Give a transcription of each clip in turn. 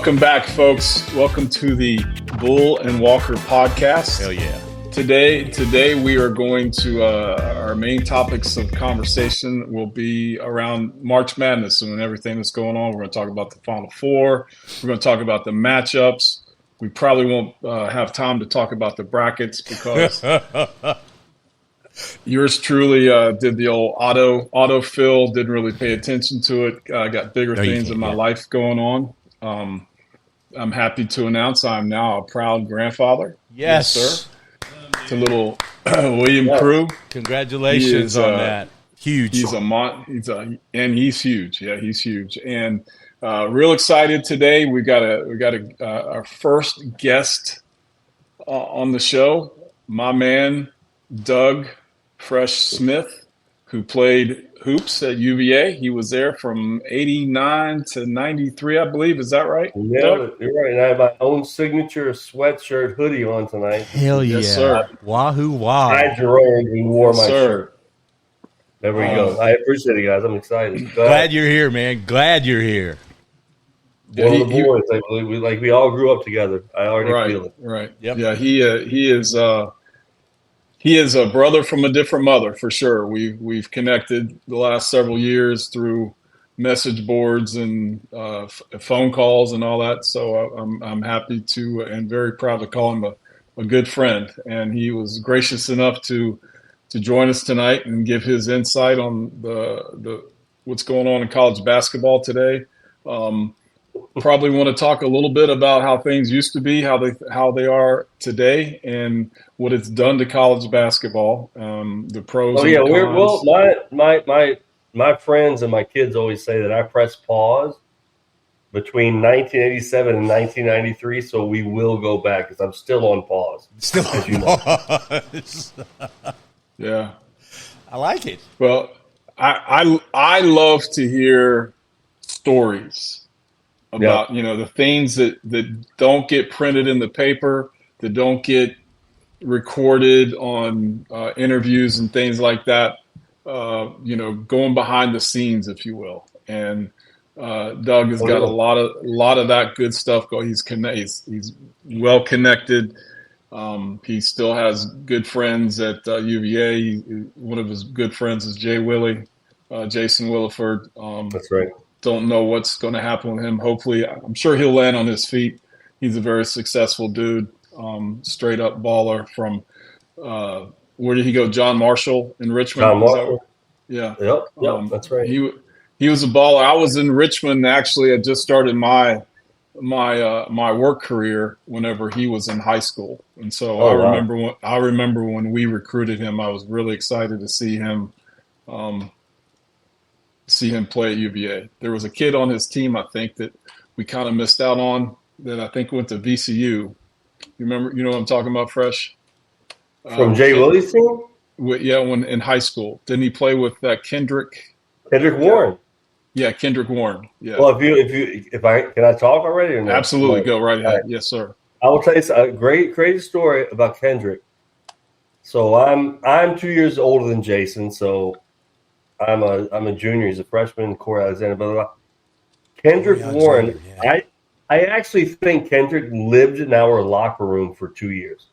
Welcome back, folks. Welcome to the Bull and Walker podcast. Hell yeah. Today we are going to, our main topics of conversation will be around March Madness and everything that's going on. We're going to talk about the Final Four. We're going to talk about the matchups. We probably won't have time to talk about the brackets because yours truly did the old autofill, didn't really pay attention to it. I got bigger things in my life going on. I'm happy to announce I'm now a proud grandfather. Yes, sir. To little William Crew. Congratulations on that. Huge. He's huge. Yeah, he's huge. And real excited today. We got our first guest on the show. My man, Doug Fresh Smith, who played hoops at UVA. He was there from 89 to 93, I believe. Is that right? Yeah, Doug? You're right. And I have my own signature sweatshirt hoodie on tonight. Hell yeah. Yes, sir. Wahoo, wow. Hi, Jerome, who wore my Sir. shirt. There we go. I appreciate it, guys. I'm excited. Glad you're here, man. Glad you're here. One of the boys. I believe we all grew up together. I already feel it. Right. Yep. Yeah, he is a brother from a different mother for sure. We've connected the last several years through message boards and phone calls and all that. So I'm happy to and very proud to call him a good friend. And he was gracious enough to join us tonight and give his insight on the what's going on in college basketball today. Probably want to talk a little bit about how things used to be, how they are today, and what it's done to college basketball. The pros. Oh and yeah, the cons. my friends and my kids always say that I press pause between 1987 and 1993, so we will go back because I'm still on pause. Still on pause. Yeah, I like it. well, I love to hear stories about the things that don't get printed in the paper, that don't get recorded on interviews and things like that. Going behind the scenes, if you will. And Doug has got a lot of that good stuff going. He's well connected. He still has good friends at UVA. One of his good friends is Jason Williford. That's right. Don't know what's going to happen with him. Hopefully, I'm sure he'll land on his feet. He's a very successful dude, straight up baller from where did he go? John Marshall in Richmond. John Marshall. Yeah. Yep. That's right. He was a baller. I was in Richmond actually. I just started my work career whenever he was in high school, and so I remember when we recruited him. I was really excited to see him play at UVA. There was a kid on his team, I think, that we kind of missed out on that I think went to VCU. You remember, what I'm talking about, Fresh? From Jay Willie's team? When in high school. Didn't he play with Kendrick? Kendrick Warren. Yeah, Kendrick Warren. Yeah. Well, if I can I talk already or no? Absolutely. Go right ahead. Right. Yes, sir. I will tell you a great, crazy story about Kendrick. So I'm 2 years older than Jason, so I'm a junior. He's a freshman. Corey Alexander, blah, blah, blah. Kendrick Warren. Junior, yeah. I actually think Kendrick lived in our locker room for 2 years.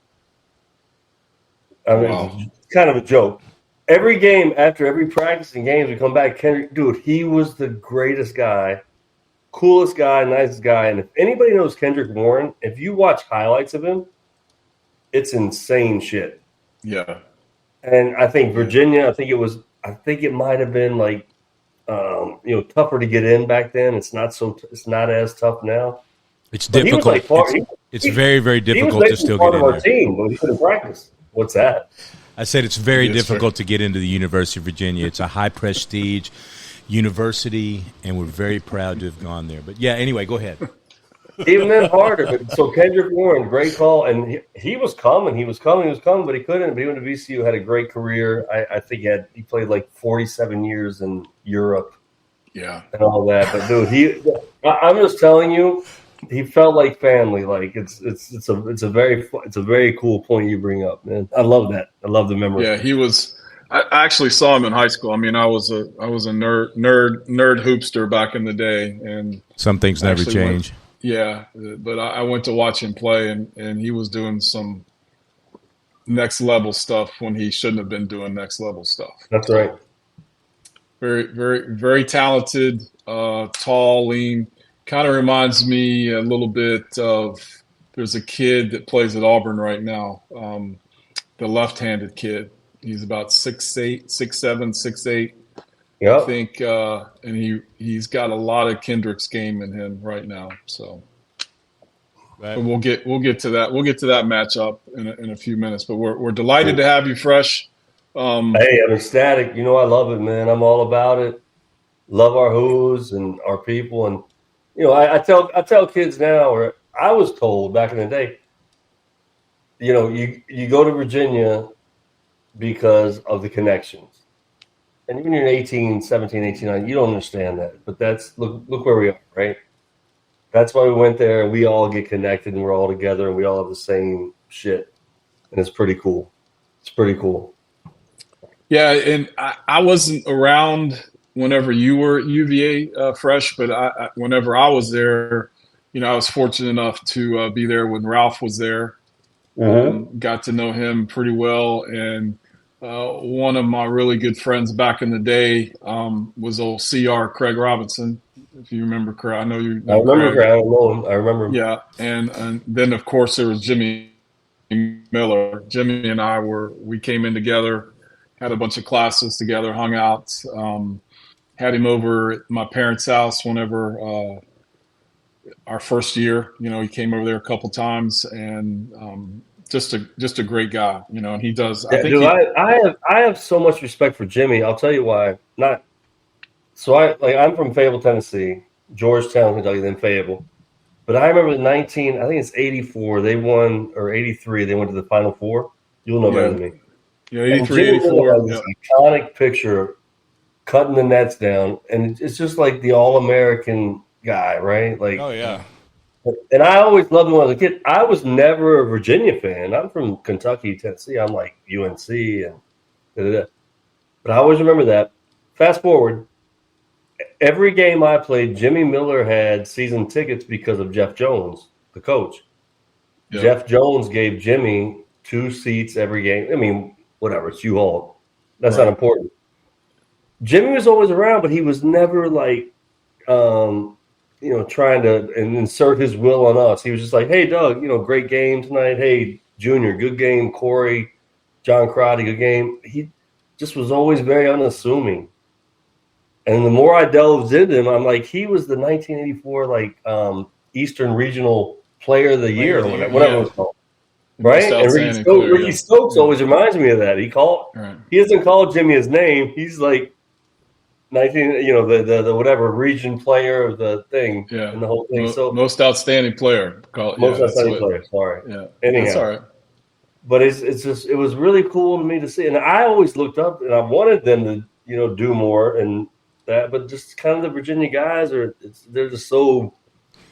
I mean, it's kind of a joke. Every game, after every practice and games, we come back. Kendrick, dude, he was the greatest guy, coolest guy, nicest guy. And if anybody knows Kendrick Warren, if you watch highlights of him, it's insane shit. Yeah. And I think Virginia, I think it might have been like, tougher to get in back then. It's not as tough now. It's difficult. It's very, very difficult to still get in there. Team, but he couldn't practice. What's that? I said it's very difficult to get into the University of Virginia. It's a high prestige university, and we're very proud to have gone there. But yeah, anyway, go ahead. Even then, harder. But so Kendrick Warren, great call, and he was coming, but he couldn't. But he went to VCU, had a great career. I think he played like 47 years in Europe, and all that. But dude, I'm just telling you, he felt like family. Like it's a very cool point you bring up, man. I love that. I love the memory. Yeah, he was. I actually saw him in high school. I mean, I was a nerd hoopster back in the day, and some things never change. Yeah, but I went to watch him play, and he was doing some next level stuff when he shouldn't have been doing next level stuff. That's right. So very, very, very talented, tall, lean. Kind of reminds me a little bit of there's a kid that plays at Auburn right now, the left-handed kid. He's about 6'8", 6'7", 6'8". I Yep. think, and he's got a lot of Kendrick's game in him right now. So, Right. but we'll get to that. We'll get to that matchup in a few minutes. But we're delighted to have you, Fresh. Hey, I'm ecstatic. You know, I love it, man. I'm all about it. Love our Who's and our people. And, you know, I tell kids now, or I was told back in the day, you know, you go to Virginia because of the connections. And when you're 18, 17, 18, 19, you don't understand that. But that's look where we are, right? That's why we went there, and we all get connected, and we're all together, and we all have the same shit. And it's pretty cool. It's pretty cool. Yeah, and I wasn't around whenever you were at UVA, Fresh, but whenever I was there, you know, I was fortunate enough to be there when Ralph was there. Got to know him pretty well, and one of my really good friends back in the day was old CR Craig Robinson. If you remember Craig, I know you know I remember Craig. Craig. I don't know him. I remember him. Yeah, and then of course there was Jimmy Miller. Jimmy and we came in together, had a bunch of classes together, hung out. Had him over at my parents' house whenever our first year. You know, he came over there a couple times, and just a great guy. You know, and he does. Yeah, I think dude, I have so much respect for Jimmy. I'll tell you why. I'm from Fayetteville, Tennessee, Georgetown, Kentucky, then Fayetteville. But I remember I think it's 84, they won, or 83, they went to the Final Four. You'll know better than me. Yeah, 83, 84. This iconic picture cutting the nets down, and it's just like the All-American guy, right? Like, oh yeah. And I always loved him when I was a kid. I was never a Virginia fan. I'm from Kentucky, Tennessee. I'm like UNC and da-da-da. But I always remember that. Fast forward, every game I played, Jimmy Miller had season tickets because of Jeff Jones, the coach. Yeah. Jeff Jones gave Jimmy 2 seats every game. I mean, whatever, it's U-Haul. That's not important. Jimmy was always around, but he was never like, trying to insert his will on us. He was just like, hey, Doug, great game tonight. Hey, Junior, good game. Corey, John Crotty, good game. He just was always very unassuming. And the more I delved into him, I'm like, he was the 1984 Eastern Regional Player of the Year, or whatever it was called. Right? And Ricky Stokes always reminds me of that. He doesn't call Jimmy his name. He's like 19, the whatever region player of the thing and the whole thing. Most outstanding player. Outstanding player. Sorry. Yeah. Anyhow, that's all right. But it was really cool to me to see, and I always looked up and I wanted them to do more and that, but just kind of the Virginia guys they're just so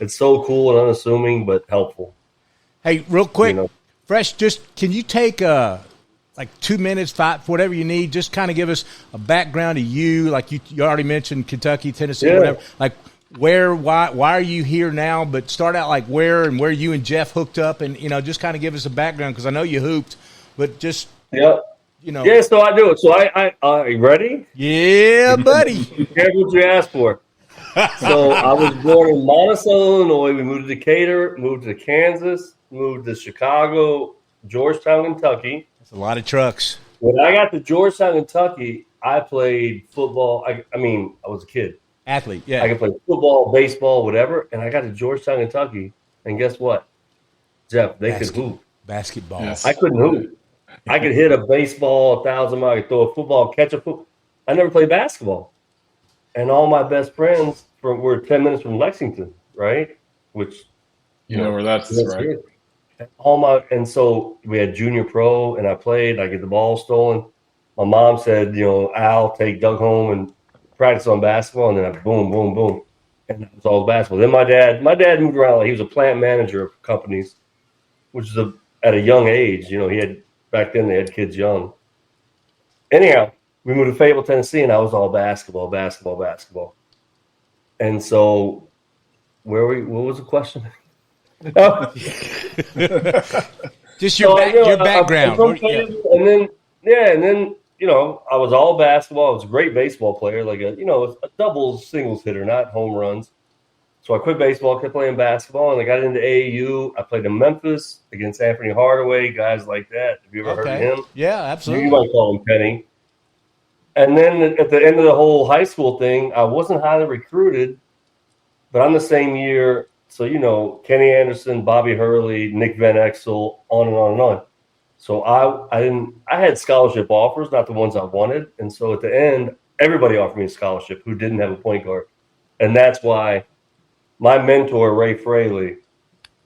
cool and unassuming but helpful. Hey, real quick, Fresh, just can you take like 2 minutes, 5, whatever you need, just kind of give us a background of you, like you already mentioned Kentucky, Tennessee, whatever. Like where, why are you here now? But start out like where you and Jeff hooked up, and just kind of give us a background because I know you hooped, but just Yeah, so I do it. So are you ready? Yeah, buddy. Careful what you ask for. So I was born in Monticello, Illinois. We moved to Decatur, moved to Kansas, moved to Chicago, Georgetown, Kentucky. That's a lot of trucks. When I got to Georgetown, Kentucky, I played football. I was a kid. Athlete, yeah. I could play football, baseball, whatever. And I got to Georgetown, Kentucky, and guess what? Jeff, they could hoop. Basketball. Yes. I couldn't hoop. I could hit a baseball 1,000 miles. I could throw a football, catch a football. I never played basketball. And all my best friends were 10 minutes from Lexington, right? Which you know where that's right. And so we had junior pro, and I played. I get the ball stolen. My mom said, Al, take Doug home and practice on basketball, and then I boom, boom, boom, and that was all basketball. Then my dad moved around. He was a plant manager of companies, which is at a young age. He had back then they had kids young. Anyhow, we moved to Fayetteville, Tennessee, and I was all basketball. And so What was the question? Just your background. And then I was all basketball. I was a great baseball player, like a doubles, singles hitter, not home runs. So I quit baseball, kept playing basketball, and I got into AAU. I played in Memphis against Anthony Hardaway, guys like that. Have you ever heard of him? Yeah, absolutely. You might call him Penny. And then at the end of the whole high school thing, I wasn't highly recruited, but I'm the same year. So, Kenny Anderson, Bobby Hurley, Nick Van Exel, on and on and on. So I had scholarship offers, not the ones I wanted. And so at the end, everybody offered me a scholarship who didn't have a point guard. And that's why my mentor, Ray Fraley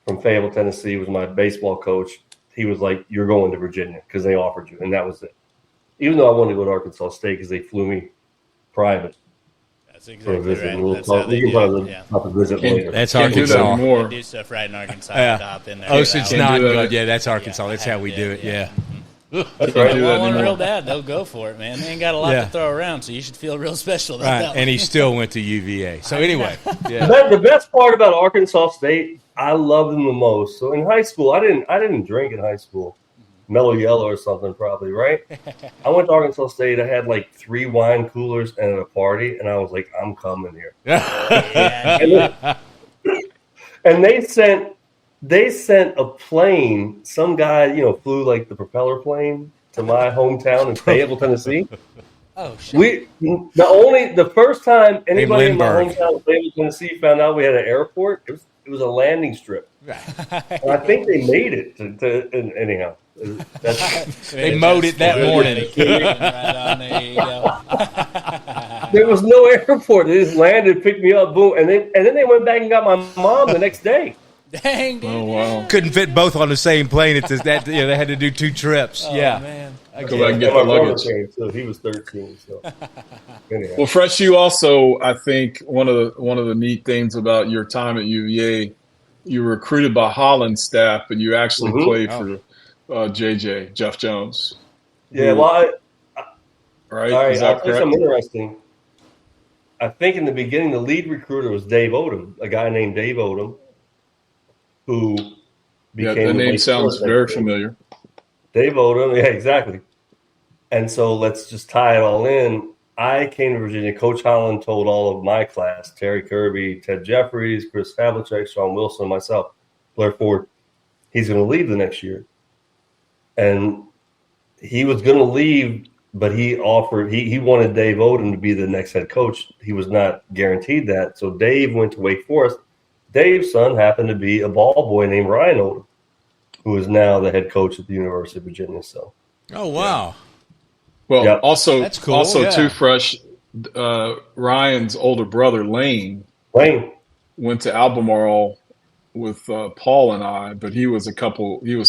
from Fayetteville, Tennessee, was my baseball coach. He was like, "You're going to Virginia," because they offered you. And that was it. Even though I wanted to go to Arkansas State because they flew me private. That's exactly right. We'll That's how they do it. Have to visit later. That's Can't do that Arkansas. anymore. They do stuff right in Arkansas. Hop in there. Ocean's Can't not do that. good. Yeah, that's Arkansas. That's how we do it. Yeah. That's If right. they want one real bad, they'll go for it, man. They ain't got a lot Yeah. to throw around, so you should feel real special about Right. that. And he still went to UVA. So anyway, yeah. The best part about Arkansas State, I loved them the most. So in high school, I didn't drink in high school. Mellow Yellow or something, probably, right? I went to Arkansas State. I had like 3 wine coolers and a party, and I was like, I'm coming here. Yeah, And they sent a plane. Some guy, flew like the propeller plane to my hometown in Fayetteville, Tennessee. oh, shit. The first time anybody in my Lindbergh. hometown of Fayetteville, Tennessee found out we had an airport, it was a landing strip. And I think they made it to anyhow. They mowed it that morning. Right on, there you go. There was no airport. They just landed, picked me up, boom, and then they went back and got my mom the next day. Dang, dude. Oh wow! Couldn't fit both on the same plane. It's that they had to do 2 trips. Oh, yeah. man. Go back and get my the brother luggage. came too. He was 13. So anyhow. Well, Fresh, you also, I think one of the neat things about your time at UVA, you were recruited by Holland's staff, but you actually played for JJ, Jeff Jones. Yeah, well, Right? all right. Is I'll that tell you correct? something interesting. I think in the beginning, the lead recruiter was Dave Odom, a guy named Dave Odom, who Yeah, became the name Wake sounds Forest very coach. familiar. Dave Odom, yeah, exactly. And so let's just tie it all in. I came to Virginia. Coach Holland told all of my class, Terry Kirby, Ted Jeffries, Chris Havlicek, Sean Wilson, myself, Blair Ford, he's going to leave the next year. And he was going to leave, but he wanted Dave Odom to be the next head coach. He was not guaranteed that. So Dave went to Wake Forest. Dave's son happened to be a ball boy named Ryan Odom, who is now the head coach at the University of Virginia. So, Oh wow. Well, Yep. also, That's cool, also yeah. too, Fresh, Ryan's older brother, Lane, Wayne, went to Albemarle with Paul and I, but he was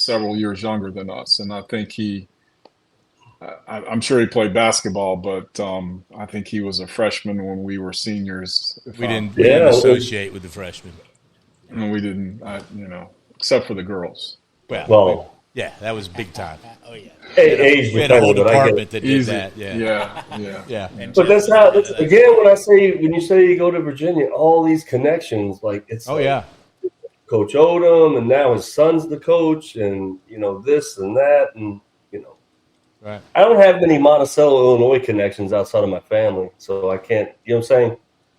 several years younger than us. And I think I'm sure he played basketball, but I think he was a freshman when we were seniors. We didn't Yeah. associate with the freshmen. And we didn't, except for the girls. well, yeah, that was big time. Oh, yeah. age We had a whole dependent, but I get department it. that did Easy. that. Yeah. Yeah. Yeah. But that's how. Again, when you say you go to Virginia, all these connections, like it's. Oh like yeah. Coach Odom, and now his son's the coach, and this and that, and Right. I don't have many Monticello, Illinois connections outside of my family, so I can't. You know what I'm saying?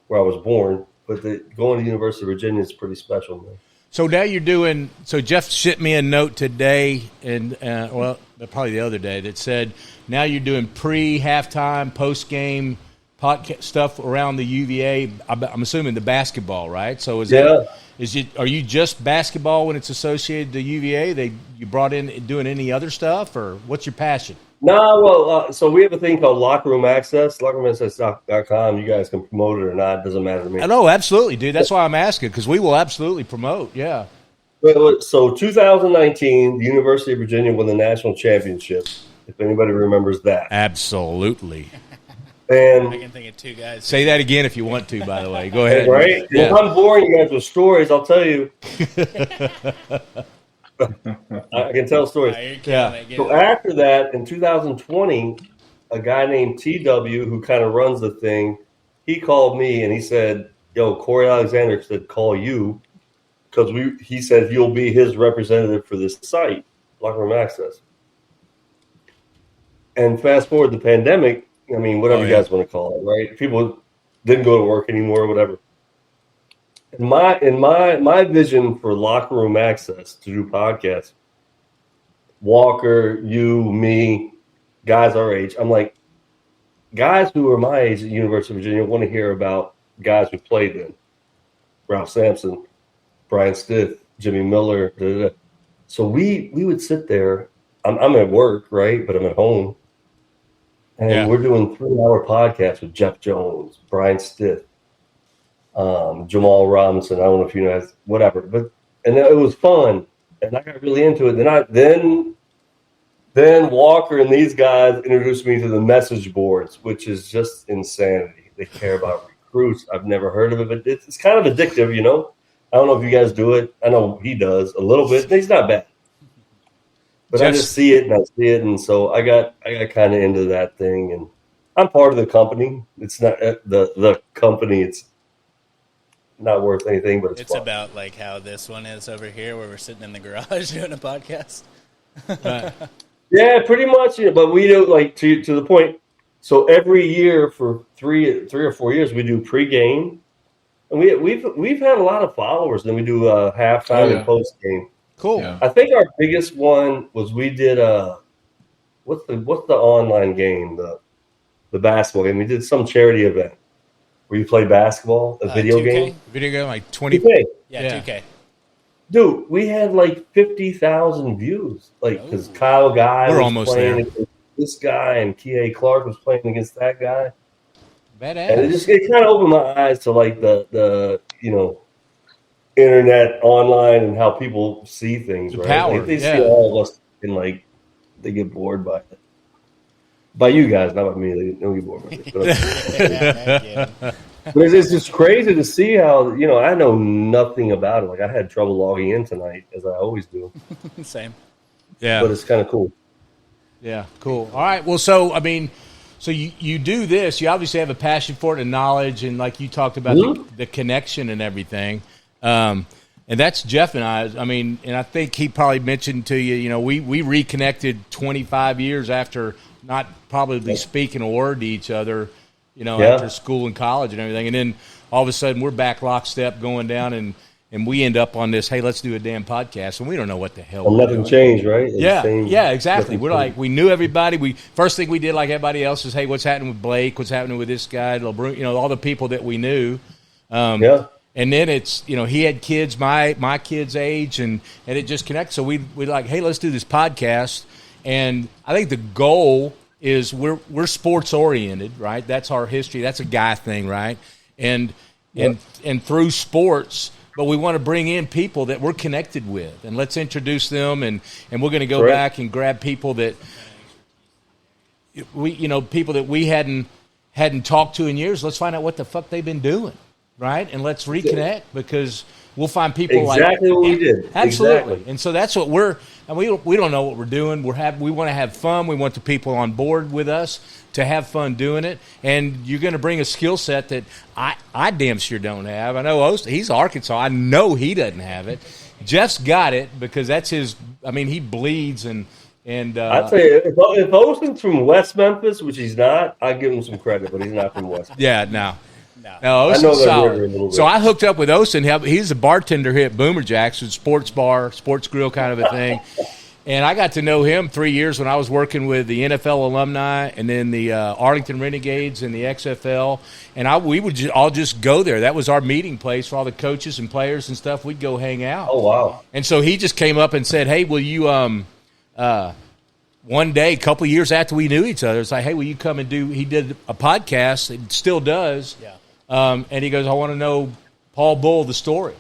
Where I was born, but going to the University of Virginia is pretty special, man. So now you're doing. So Jeff sent me a note today, and probably the other day, that said now you're doing pre-halftime, post-game podcast stuff around the UVA. I'm assuming the basketball, right? So are you just basketball when it's associated to UVA? You brought in doing any other stuff, or what's your passion? No, well, so we have a thing called Locker Room Access, lockerroomaccess.com. You guys can promote it or not; it doesn't matter to me. No, absolutely, dude. That's why I'm asking, because we will absolutely promote. Yeah. So 2019, the University of Virginia won the national championship. If anybody remembers that, Absolutely. I and can think of 2 guys. Say that again if you want to, by the way. Go ahead. right, Yeah. if I'm boring you guys with stories, I'll tell you. I can tell stories. You're killing Yeah. it. Get So it. after that, in 2020, a guy named TW, who kind of runs the thing, he called me and he said, yo, Corey Alexander said call you because he said you'll be his representative for this site, Locker Room Access. And fast forward the pandemic, I mean, whatever you guys want to call it, right? People didn't go to work anymore, whatever. In my vision for Locker Room Access to do podcasts, Walker, you, me, guys our age, I'm like, guys who are my age at University of Virginia want to hear about guys who played then. Ralph Sampson, Brian Stith, Jimmy Miller. Da, da, da. So we would sit there. I'm at work, right? But I'm at home. And we're doing 3-hour podcasts with Jeff Jones, Brian Stith, Jamal Robinson. I don't know if you know, whatever. And it was fun. And I got really into it. Then Walker and these guys introduced me to the message boards, which is just insanity. They care about recruits. I've never heard of it, but it's kind of addictive, you know? I don't know if you guys do it. I know he does a little bit. He's not bad. But I just see it, and so I got kind of into that thing, and I'm part of the company. It's not the company. It's not worth anything, but it's fun. About like how this one is over here, where we're sitting in the garage doing a podcast. Yeah, pretty much. Yeah, but we do like to the point. So every year for three or 4 years, we do pregame, and we've had a lot of followers. Then we do halftime and postgame. Cool. Yeah. I think our biggest one was we did what's the online game, the basketball game. We did some charity event where you play basketball, a video 2K? game. Video game like 20. 2K. Yeah, 2K. Dude, we had like 50,000 views. Like because Kyle Guy We're was almost playing there. against this guy, and K.A. Clark was playing against that guy. Badass. And it kind of opened my eyes to like the internet, online, and how people see things. The right? power, Like, they see all of us, and like they get bored by it. By you guys, not by me. They don't get bored by it. But it's just crazy to see how I know nothing about it. Like I had trouble logging in tonight, as I always do. Same. Yeah, but it's kind of cool. Yeah, cool. All right. Well, so you do this. You obviously have a passion for it and knowledge, and like you talked about the connection and everything. And that's Jeff and I. I mean, and I think he probably mentioned to you. We reconnected 25 years after not probably speaking a word to each other. After school and college and everything, and then all of a sudden we're back lockstep going down, and we end up on this. Hey, let's do a damn podcast, and we don't know what the hell. Well, nothing changed, right? Yeah, exactly. We're like, we knew everybody. First thing we did, like everybody else, is hey, what's happening with Blake? What's happening with this guy? LeBron, all the people that we knew. And then it's he had kids my kids' age, and it just connected. So we like, hey, let's do this podcast, and I think the goal is we're sports oriented, right? That's our history. That's a guy thing, right? And through sports, but we want to bring in people that we're connected with, and let's introduce them. And we're going to go back and grab people that people that we hadn't talked to in years. Let's find out what the fuck they've been doing, right? And let's reconnect because we'll find people exactly what we did. Absolutely. Exactly. And so that's what we don't know what we're doing. We want to have fun. We want the people on board with us to have fun doing it. And you're going to bring a skill set that I damn sure don't have. I know he's Arkansas. I know he doesn't have it. Jeff's got it because that's his. I mean, he bleeds and. I'd say if Oson's from West Memphis, which he's not, I'd give him some credit, but he's not from West Memphis. Yeah, no, Oson's solid. So I hooked up with Oson. He's a bartender here at Boomer Jackson, sports bar, sports grill kind of a thing. And I got to know him 3 years when I was working with the NFL alumni and then the Arlington Renegades and the XFL. And we would all just go there. That was our meeting place for all the coaches and players and stuff. We'd go hang out. Oh, wow. And so he just came up and said, hey, will you one day, a couple of years after we knew each other, it's like, hey, will you come and do – he did a podcast. It still does. Yeah. And he goes, I want to know Paul Bull, the story.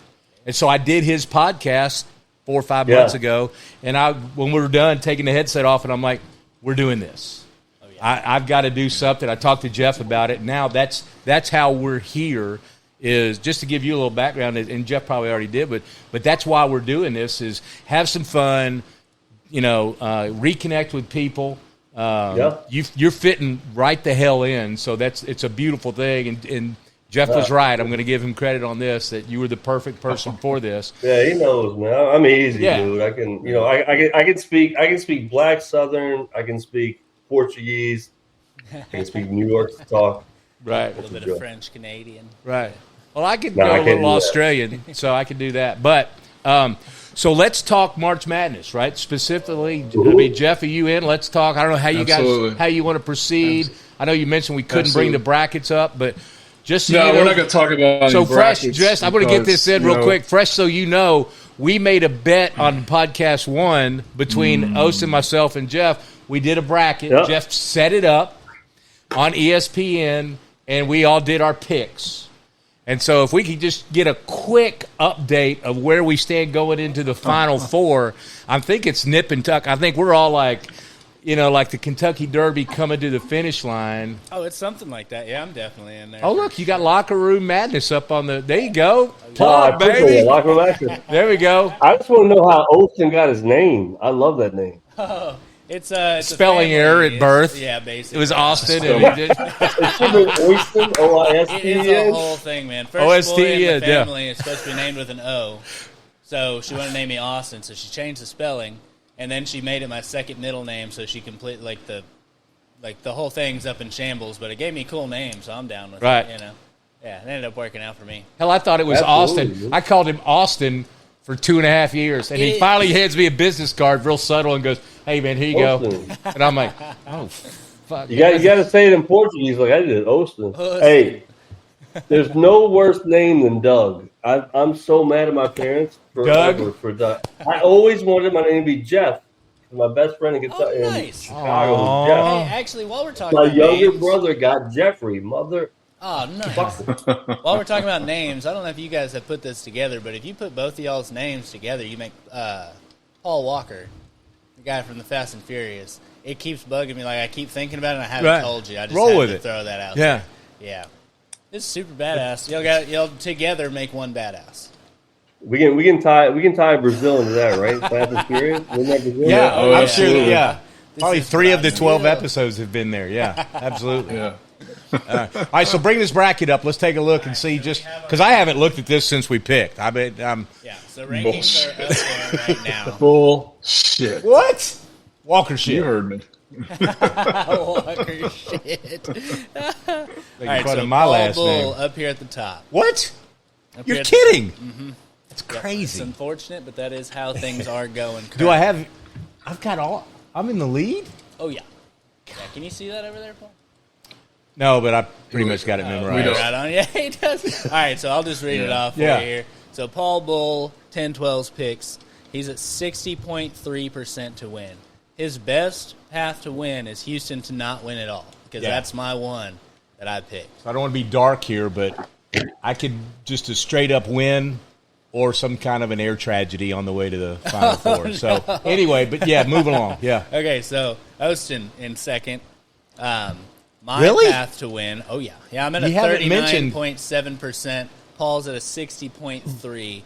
And so I did his podcast 4 or 5 months ago. And when we were done taking the headset off, and I'm like, we're doing this. Oh, yeah. I've got to do something. I talked to Jeff about it. Now that's how we're here is just to give you a little background, and Jeff probably already did, but that's why we're doing this is have some fun, reconnect with people. You're fitting right the hell in. So it's a beautiful thing. And Jeff was right. I'm going to give him credit on this, that you were the perfect person for this. Yeah, he knows, man. I'm easy, Yeah. dude. I can, I can speak Black Southern. I can speak Portuguese. I can speak New York talk. Right. A little bit of French Canadian. Right. Well, I could No, go I a can't little do that. Australian, so I could do that. But so let's talk March Madness, right? Specifically, I mean, Jeff, are you in? Let's talk. I don't know how you Absolutely. guys, how you want to proceed. I know you mentioned we couldn't bring the brackets up, but just so No, you know, we're not going to talk about so any Fresh, brackets just I'm going to get this in because, real quick. Fresh, so you know, we made a bet on podcast 1 between Austin, myself, and Jeff. We did a bracket. Yep. Jeff set it up on ESPN, and we all did our picks. And so if we could just get a quick update of where we stand going into the Final Four, I think it's nip and tuck. I think we're all like, like the Kentucky Derby coming to the finish line. Oh, it's something like that. Yeah, I'm definitely in there. Oh, look, you got Locker Room Madness up on the – there you go. I Plug, appreciate baby. it. Lock room action. There we go. I just want to know how Olsen got his name. I love that name. It's a Spelling family. error at It's- birth. Yeah, basically. It was Austin. And he did, It should be Oyston, It is a O-I-S-T-E-N. whole thing, man. First OST, boy in yeah, the yeah. family is supposed to be named with an O. So she wanted to name me Austin, so she changed the spelling, and then she made it my second middle name, so she complete the whole thing's up in shambles. But it gave me a cool name, so I'm down with Right. it. Yeah, it ended up working out for me. hell, I thought it was Absolutely, Austin. dude. I called him Austin for 2.5 years, and he It- finally hands me a business card, real subtle, and goes, "Hey, man, here you go." Austin. And I'm like, "Oh, fuck." You got to say it in Portuguese like I did, Austin. Austin. Hey, there's no worse name than Doug. I'm so mad at my parents Doug? for Doug. I always wanted my name to be Jeff. My best friend in Kentucky, Oh, in nice. Chicago was Aw. Jeff. Hey, actually, while we're talking My about younger names, brother got Jeffrey. Mother. Oh, nice. While we're talking about names, I don't know if you guys have put this together, but if you put both of y'all's names together, you make Paul Walker, the guy from the Fast and Furious. It keeps bugging me. Like, I keep thinking about it, and I haven't Right. told you. I just Roll had with to it. throw that out. Yeah. Yeah. It's super badass. Y'all together make one badass. We can tie Brazil into that, right? Fast and Furious. Isn't that Brazil? Yeah, Oh, I'm sure. absolutely. Yeah, probably is 3 of the 12 Brazil. episodes have been there. Yeah, absolutely. Yeah. All right, so bring this bracket up. Let's take a look and see, just because I haven't looked at this since we picked. I bet. Yeah. So rankings are up there right now. Bullshit. What? Walker You shit. heard me. Walker shit. All right, fun so of my Paul last Bull name. up here at the top. What? Up You're here at the- kidding? That's It's crazy. unfortunate, but that is how things are going. Do I have? I've got all. I'm in the lead. Oh, yeah. Can you see that over there, Paul? No, but I pretty much got it We memorized. don't. Right on. Yeah, he does. All right, so I'll just read it off for Yeah. you here. So Paul Bull, 10-12's picks. He's at 60.3% to win. His best path to win is Houston to not win at all, because Yeah. that's my one that I picked. I don't want to be dark here, but I could just a straight up win or some kind of an air tragedy on the way to the Final Four. So anyway, but yeah, moving along. Yeah. Okay, so Austin in second. My Really? path to win. Oh, yeah. Yeah, I'm at You a haven't mentioned- 39.7%. Paul's at a 60.3%.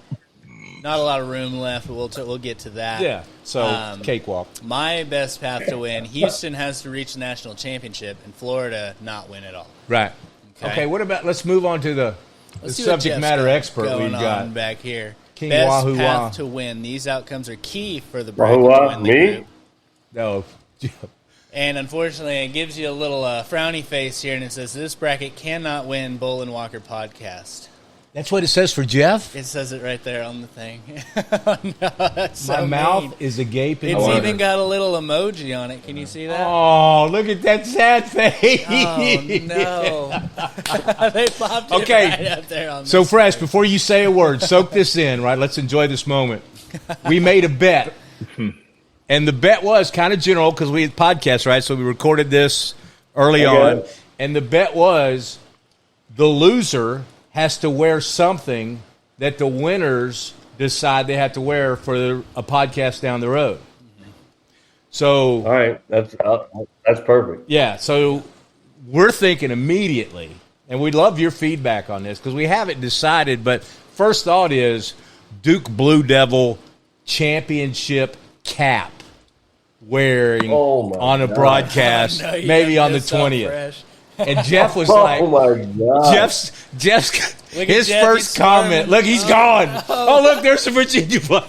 Not a lot of room left, but we'll get to that. Yeah. So cakewalk. My best path to win, Houston has to reach the national championship, and Florida not win at all. Right. Okay. Okay. What about? Let's move on to the Let's see what subject Jeff's matter got expert going we've got. on back here. King Best Wahoo path Wah. to win. These outcomes are key for the bracket Wahoo to Wah, win the me? group. No. And unfortunately, it gives you a little frowny face here, and it says this bracket cannot win Bull and Walker podcast. That's what it says for Jeff. It says it right there on the thing. No, that's so My mouth mean. is agape. It's wonder. even got a little emoji on it. Can you see that? Oh, look at that sad face. Oh, no. They popped it Okay. right up there on So, this. Fresh, before you say a word, soak this in, right? Let's enjoy this moment. We made a bet. And the bet was kind of general because we had podcasts, right? So we recorded this early Okay. on. And the bet was the loser has to wear something that the winners decide they have to wear for a podcast down the road. So, All right, that's perfect. yeah, so we're thinking immediately, and we'd love your feedback on this because we haven't decided, but first thought is Duke Blue Devil championship cap wearing Oh, my on a God. broadcast, No, you maybe got on the this so 20th. fresh. And Jeff was Oh like, my God. Jeff's Look at his Jeff, first he's comment. squirming. Look, he's gone. Oh, look, there's some Virginia Buck.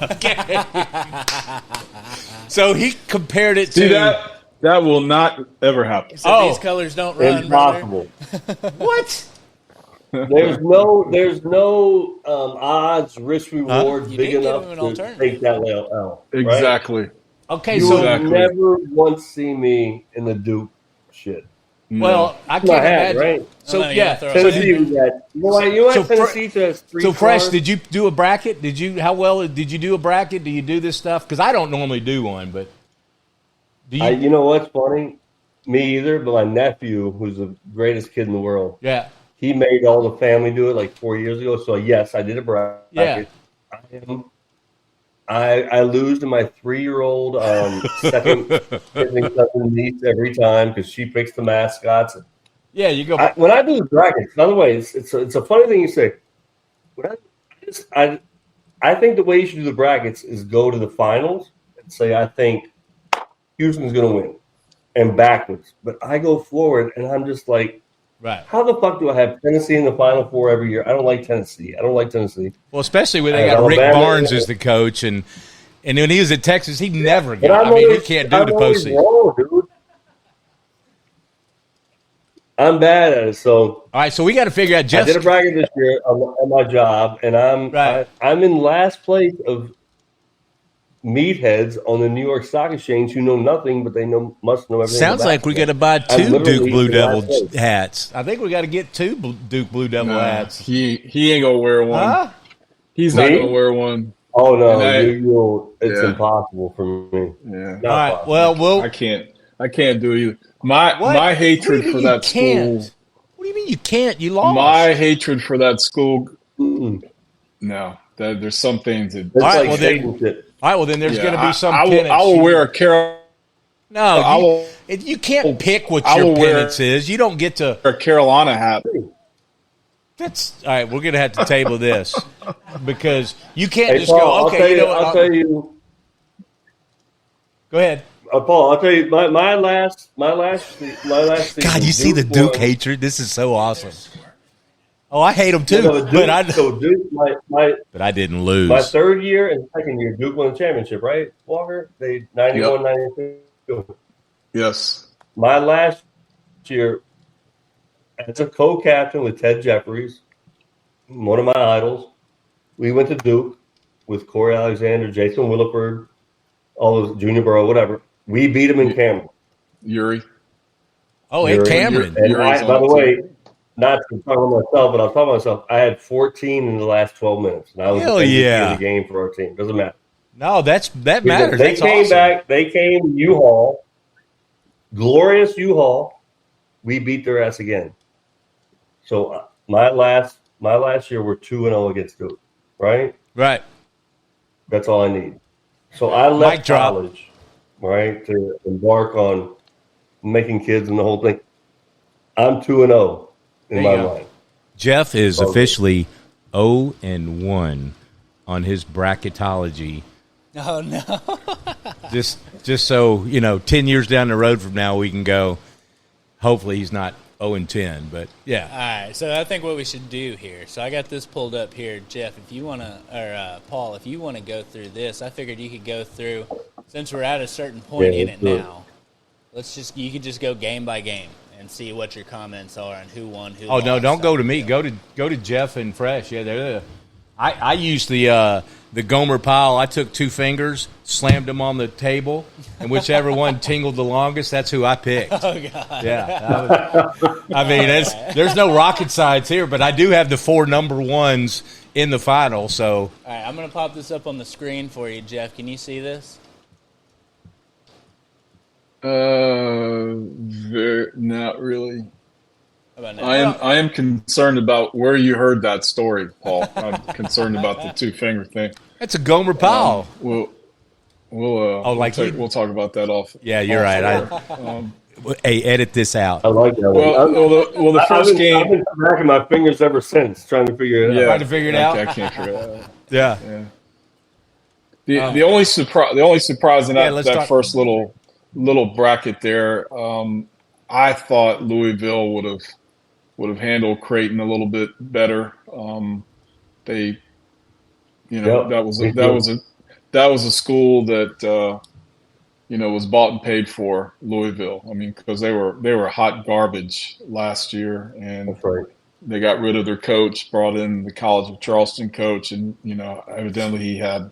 So he compared it See to that will not ever happen. So these colors don't run, Impossible. what? There's no odds, risk, reward You big did give enough him an to alternative. take that out. Right? Exactly. Okay, You so will Exactly. never once see me in the Duke shit. well, I can't My hat, imagine. right? So Oh, no, yeah, throw it so in. Tennessee did, was that. You know So what? Tennessee has three. so Fresh, stars. did you do a bracket? Did you? How well did you do a bracket? Do you do this stuff? Because I don't normally do one, but do you? You know what's funny? Me either, but my nephew, who's the greatest kid in the world, Yeah. he made all the family do it like 4 years ago. So yes, I did a bracket. Yeah. I lose to my 3-year-old second cousin niece every time because she picks the mascots. Yeah, you go. When I do the brackets, by the way, it's a funny thing you say. When I think the way you should do the brackets is go to the finals and say I think Houston's going to win, and backwards. But I go forward, and I'm just like, right. how the fuck do I have Tennessee in the Final Four every year? I don't like Tennessee. Well, especially when they got Alabama, Rick Barnes as the coach, and when he was at Texas, he never But got. I'm I mean, he always- can't do I'm the always postseason. wrong, dude. I'm bad at it. So All right, so we got to figure out. I did a Just bracket this year on my job, and Right. I'm in last place of meatheads on the New York Stock Exchange who know nothing, but they must know everything. sounds about like we got to basketball. buy I'm two literally Duke Blue in Devil last place. hats. I think we got to get two Duke Blue Devil hats. He ain't gonna wear one. Huh? He's not Me? gonna wear one. Oh no, And it's Yeah. impossible for me. Yeah. Not All right. possible. Well, I can't do it either. My what? hatred What do you for mean that you can't? school. What do you mean you can't? You lost. My hatred for that school. Mm-mm. No, there's some things that. It's All right, like well, then- Satan shit. All right. Well, then there's Yeah, going to be some I penance. will wear a Carolina No, I you, will- you can't pick what I your will wear- penance is. You don't get to. hat. That's all right. We're going to have to table this because you can't Hey, just Paul, go. I'll Okay, tell you know you. what? I'll tell you. Go ahead. Paul, I'll tell you. My last season. God, you see the Duke won. hatred. This is so awesome. Oh, I hate them too, No, Duke, but I Duke, but I didn't lose. my third year and second year, Duke won the championship, right, Walker? They 91, 92. Yes. My last year, as a co-captain with Ted Jeffries, one of my idols, we went to Duke with Corey Alexander, Jason Williford, all those Junior Burrow, whatever. We beat him in Cameron. Yuri. Oh, and Cameron. And Yuri's by on the the way, team. not to talk about myself, but I'll talk about myself. I had 14 in the last 12 minutes. And I was Hell the MVP yeah. of the game for our team. Doesn't matter. No, that matters. They That's came awesome. back. They came to U-Haul, glorious U-Haul. We beat their ass again. So my last year, we're 2-0 against Duke. Right. Right. That's all I need. So I Mic left drop. college, right, to embark on making kids and the whole thing. I'm 2-0 in There my you go. mind. Jeff is Okay. officially 0-1 on his bracketology. Oh no! Just so 10 years down the road from now, we can go. Hopefully, he's not 0-10, but yeah. All right, so I think what we should do here. So I got this pulled up here, Jeff. If you want to, or Paul, if you want to go through this, I figured you could go through. Since we're at a certain point Yeah, in it let's do it. now, you could just go game by game and see what your comments are and who won, who. Oh no! lost. Don't go to me. Go to Jeff and Fresh. Yeah, they're. I used the Gomer pile. I took 2 fingers, slammed them on the table, and whichever one tingled the longest, that's who I picked. Oh God! Yeah, I mean, there's no rocket science here, but I do have the 4 number 1s in the final. So All right, I'm gonna pop this up on the screen for you, Jeff. Can you see this? Not really. How about now? I am concerned about where you heard that story, Paul. I'm concerned about the 2-finger thing. that's a Gomer pile. We'll you- talk about that off. Yeah, you're right. Hey, edit this out. I like that one. Well, the first I've game. been cracking my fingers ever since, trying to figure it out. Trying to figure it out? I can't figure it out. Yeah. The only surprise in Yeah, that, let's that talk- first little bracket there, I thought Louisville would have handled Creighton a little bit better. They, that was a school that was bought and paid for, Louisville. I mean, because they were hot garbage last year, and That's right. they got rid of their coach, brought in the College of Charleston coach, and evidently he had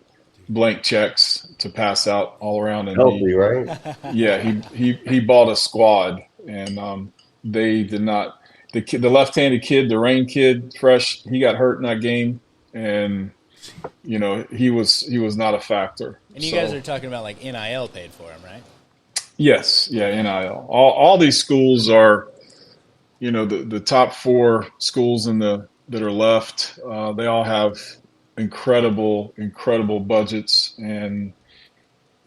blank checks to pass out all around. And Healthy, right? Yeah, he bought a squad, and they did not. The left-handed kid, the Rain kid, fresh, he got hurt in that game, and he was not a factor. And you guys are talking about like NIL paid for him, right? Yes, yeah, NIL. All these schools are, the top 4 schools that are left. They all have incredible budgets, and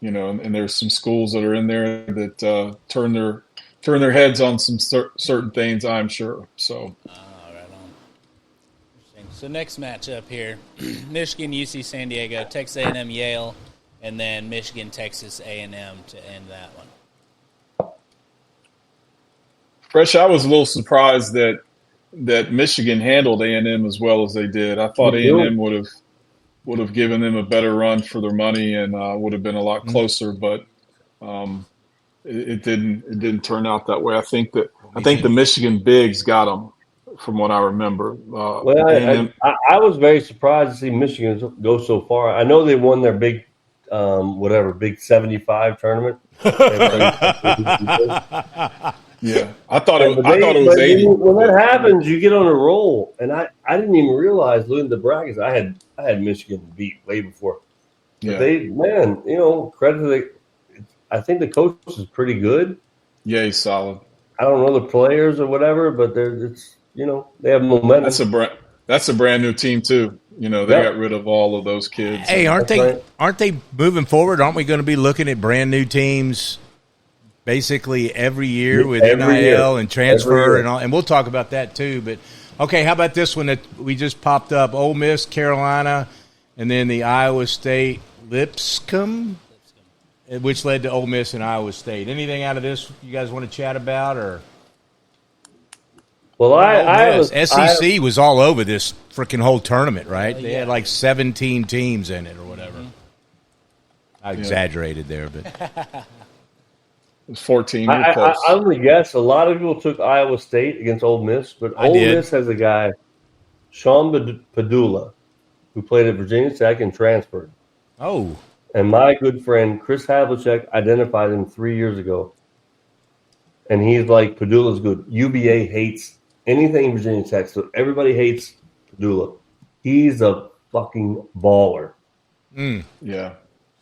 and there's some schools that are in there that turn their heads on some certain things, I'm sure. So. Right on. So next matchup here, Michigan, UC San Diego, Texas A&M, Yale, and then Michigan, Texas A&M to end that one. Fresh, I was a little surprised that Michigan handled A&M as well as they did. I thought A&M would have given them a better run for their money and would have been a lot closer, but it didn't turn out that way. I think the Michigan bigs got them, from what I remember. I was very surprised to see Michigan go so far. I know they won their big 75 tournament. Yeah, I thought it was 80. When that happens, you get on a roll, and I didn't even realize losing the brackets. I had Michigan beat way before. Yeah, credit to I think the coach is pretty good. Yeah, he's solid. I don't know the players or whatever, but they have momentum. That's a brand new team too. They got rid of all of those kids. Hey, aren't they moving forward? Aren't we going to be looking at brand new teams basically every year with NIL and transfer and all? And we'll talk about that too. But okay, how about this one that we just popped up? Ole Miss, Carolina, and then the Iowa State Lipscomb, which led to Ole Miss and Iowa State. Anything out of this you guys want to chat about? Or well, SEC was all over this freaking whole tournament, right? They had like 17 teams in it or whatever. Mm-hmm. I exaggerated there, but it was 14. I'm going to guess a lot of people took Iowa State against Ole Miss, but Ole Miss has a guy, Sean Padula, who played at Virginia Tech and transferred. Oh. And my good friend Chris Havlicek identified him 3 years ago. And he's like, Padula's good. UVA hates anything Virginia Tech, so everybody hates Padula. He's a fucking baller. Yeah.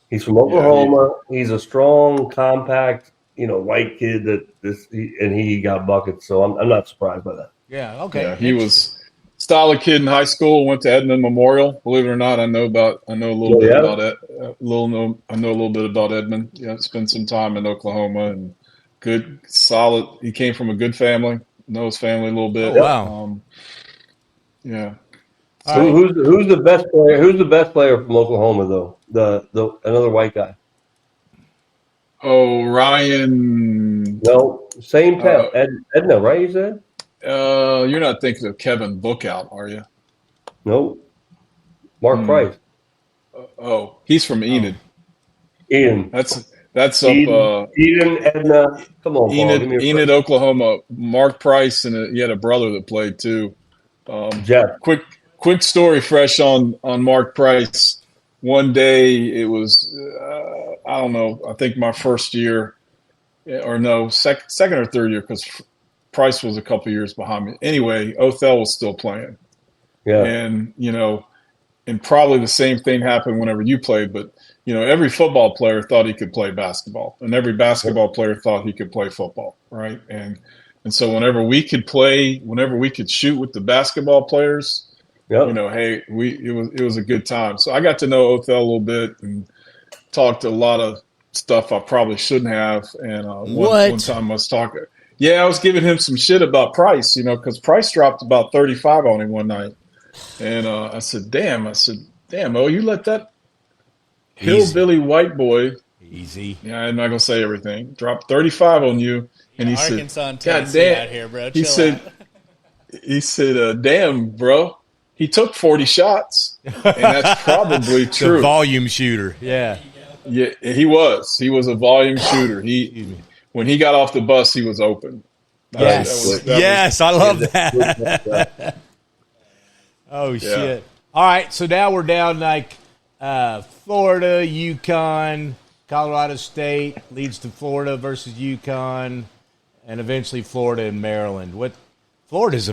He's from Oklahoma. He's a strong, compact, white kid and he got buckets. So I'm not surprised by that. Yeah. Okay. Yeah, he was solid kid in high school. Went to Edmond Memorial. Believe it or not, I know a little bit about it. I know a little bit about Edmond. Yeah, spent some time in Oklahoma and good, solid. He came from a good family. Know his family a little bit. Oh, wow. Yeah. So who's the best player? Who's the best player from Oklahoma though? The another white guy. Oh, Ryan. No, same town. Edna, right? You said. You're not thinking of Kevin Bookout, are you? No. Mark Price. He's from Enid. Eden. That's Eden, up. Eden, Edna. Come on, Enid, Oklahoma. Mark Price, and he had a brother that played too. Jeff. Quick story, fresh on Mark Price. One day it was, I don't know. I think my first year, or no, second or third year, because Price was a couple years behind me. Anyway, Othell was still playing. Yeah. And, and probably the same thing happened whenever you played, but, every football player thought he could play basketball, and every basketball player thought he could play football, right? And so whenever we could shoot with the basketball players, hey, it was a good time. So I got to know Othell a little bit and talked a lot of stuff I probably shouldn't have. And one time I was talking. Yeah, I was giving him some shit about Price, because Price dropped about 35 on him one night. And I said, damn, you let that hillbilly white boy. Easy. Yeah, I'm not going to say everything. Drop 35 on you. And he Arkansas said, and Tennessee God damn. out here, bro. He Chill said, out. he said, damn, bro, he took 40 shots. And that's probably true. The volume shooter. Yeah. Yeah, he was. He was a volume shooter. When he got off the bus, he was open. Yes, I love that. Oh, shit. All right, so now we're down like Florida, UConn, Colorado State leads to Florida versus UConn, and eventually Florida and Maryland. Florida's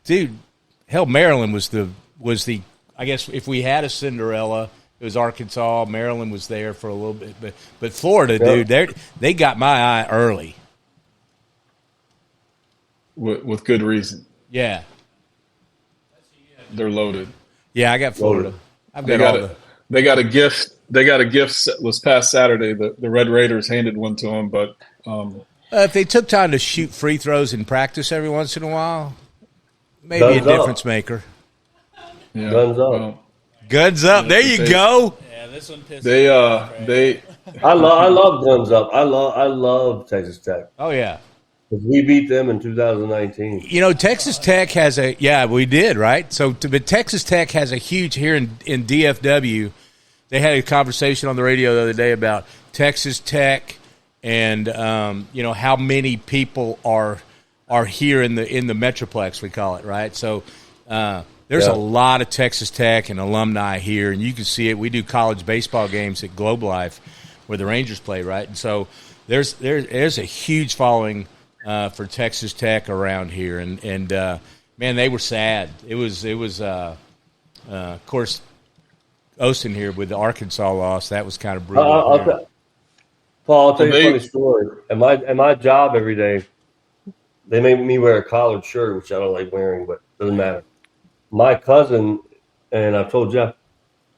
dude. Hell, Maryland was the I guess if we had a Cinderella, it was Arkansas. Maryland was there for a little bit, but Florida, dude, they got my eye early. With good reason. Yeah. They're loaded. Yeah, I got Florida. They got a gift. They got a gift this past Saturday. The Red Raiders handed one to them, but if they took time to shoot free throws in practice every once in a while, maybe a difference maker. Yeah, Guns up. Guns up. There you go. Yeah, this one pisses me off, right? I love guns up. I love Texas Tech. Oh yeah. We beat them in 2019. You know, Texas Tech has we did, right? But Texas Tech has a huge here in DFW. They had a conversation on the radio the other day about Texas Tech and how many people are here in the Metroplex, we call it, right? So there's a lot of Texas Tech and alumni here, and you can see it. We do college baseball games at Globe Life where the Rangers play, right? And so there's a huge following for Texas Tech around here, and man, they were sad. It was of course, Austin here with the Arkansas loss. That was kind of brutal. Paul, I'll tell you a funny story. At my job every day, they make me wear a collared shirt, which I don't like wearing, but it doesn't matter. My cousin, and I've told Jeff,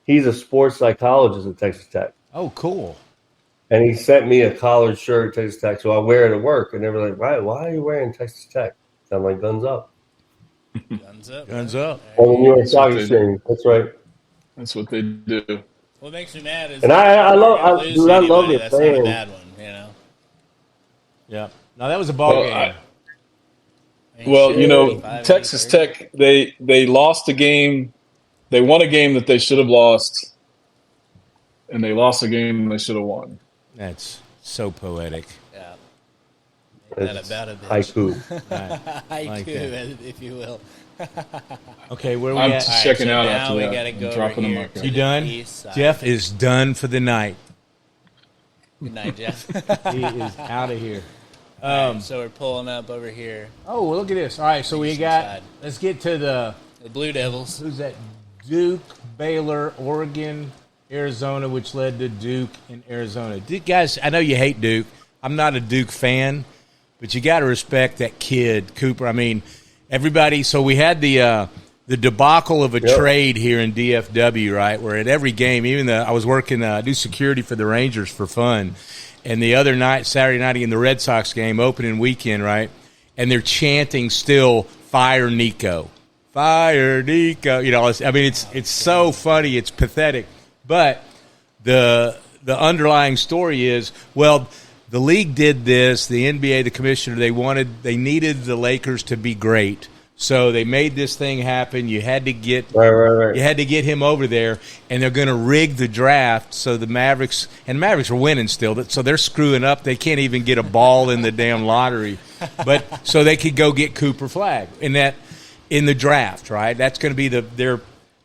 he's a sports psychologist at Texas Tech. Oh, cool. And he sent me a collared shirt, Texas Tech, so I wear it at work. And they were like, why are you wearing Texas Tech? I'm like, guns up. Guns up. Guns up. On the New York Stock Exchange. That's right. That's what they do. What makes me mad is and I love the that's not a bad one, you know. Yeah. No, that was a ball game. Texas Tech, they lost a game. They won a game that they should have lost, and they lost a game they should have won. That's so poetic. Yeah. That about a bitch. Haiku. Right. Haiku, if you will. Okay, where we I'm at? checking out now after we that. gotta go Dropping over them here up to there. You done? east side. Jeff is done for the night. Good night, Jeff. He is out of here. So we're pulling up over here. Oh, well, look at this. All right, so we got. Let's get to the Blue Devils. Who's that? Duke, Baylor, Oregon, Arizona, which led to Duke and Arizona. Guys, I know you hate Duke. I'm not a Duke fan, but you got to respect that kid, Cooper. I mean, everybody. So we had the debacle of a trade here in DFW, right? Where at every game, even I was working, do security for the Rangers for fun, and the other night, Saturday night in the Red Sox game, opening weekend, right? And they're chanting still, "Fire Nico, fire Nico." You know, I mean, it's so funny, it's pathetic, but the underlying story is, well, the league did this, the NBA, the commissioner, they needed the Lakers to be great. So they made this thing happen. You had to get You had to get him over there, and they're going to rig the draft so the Mavericks are winning still. So they're screwing up. They can't even get a ball in the damn lottery, but so they could go get Cooper Flagg in the draft, right? That's going to be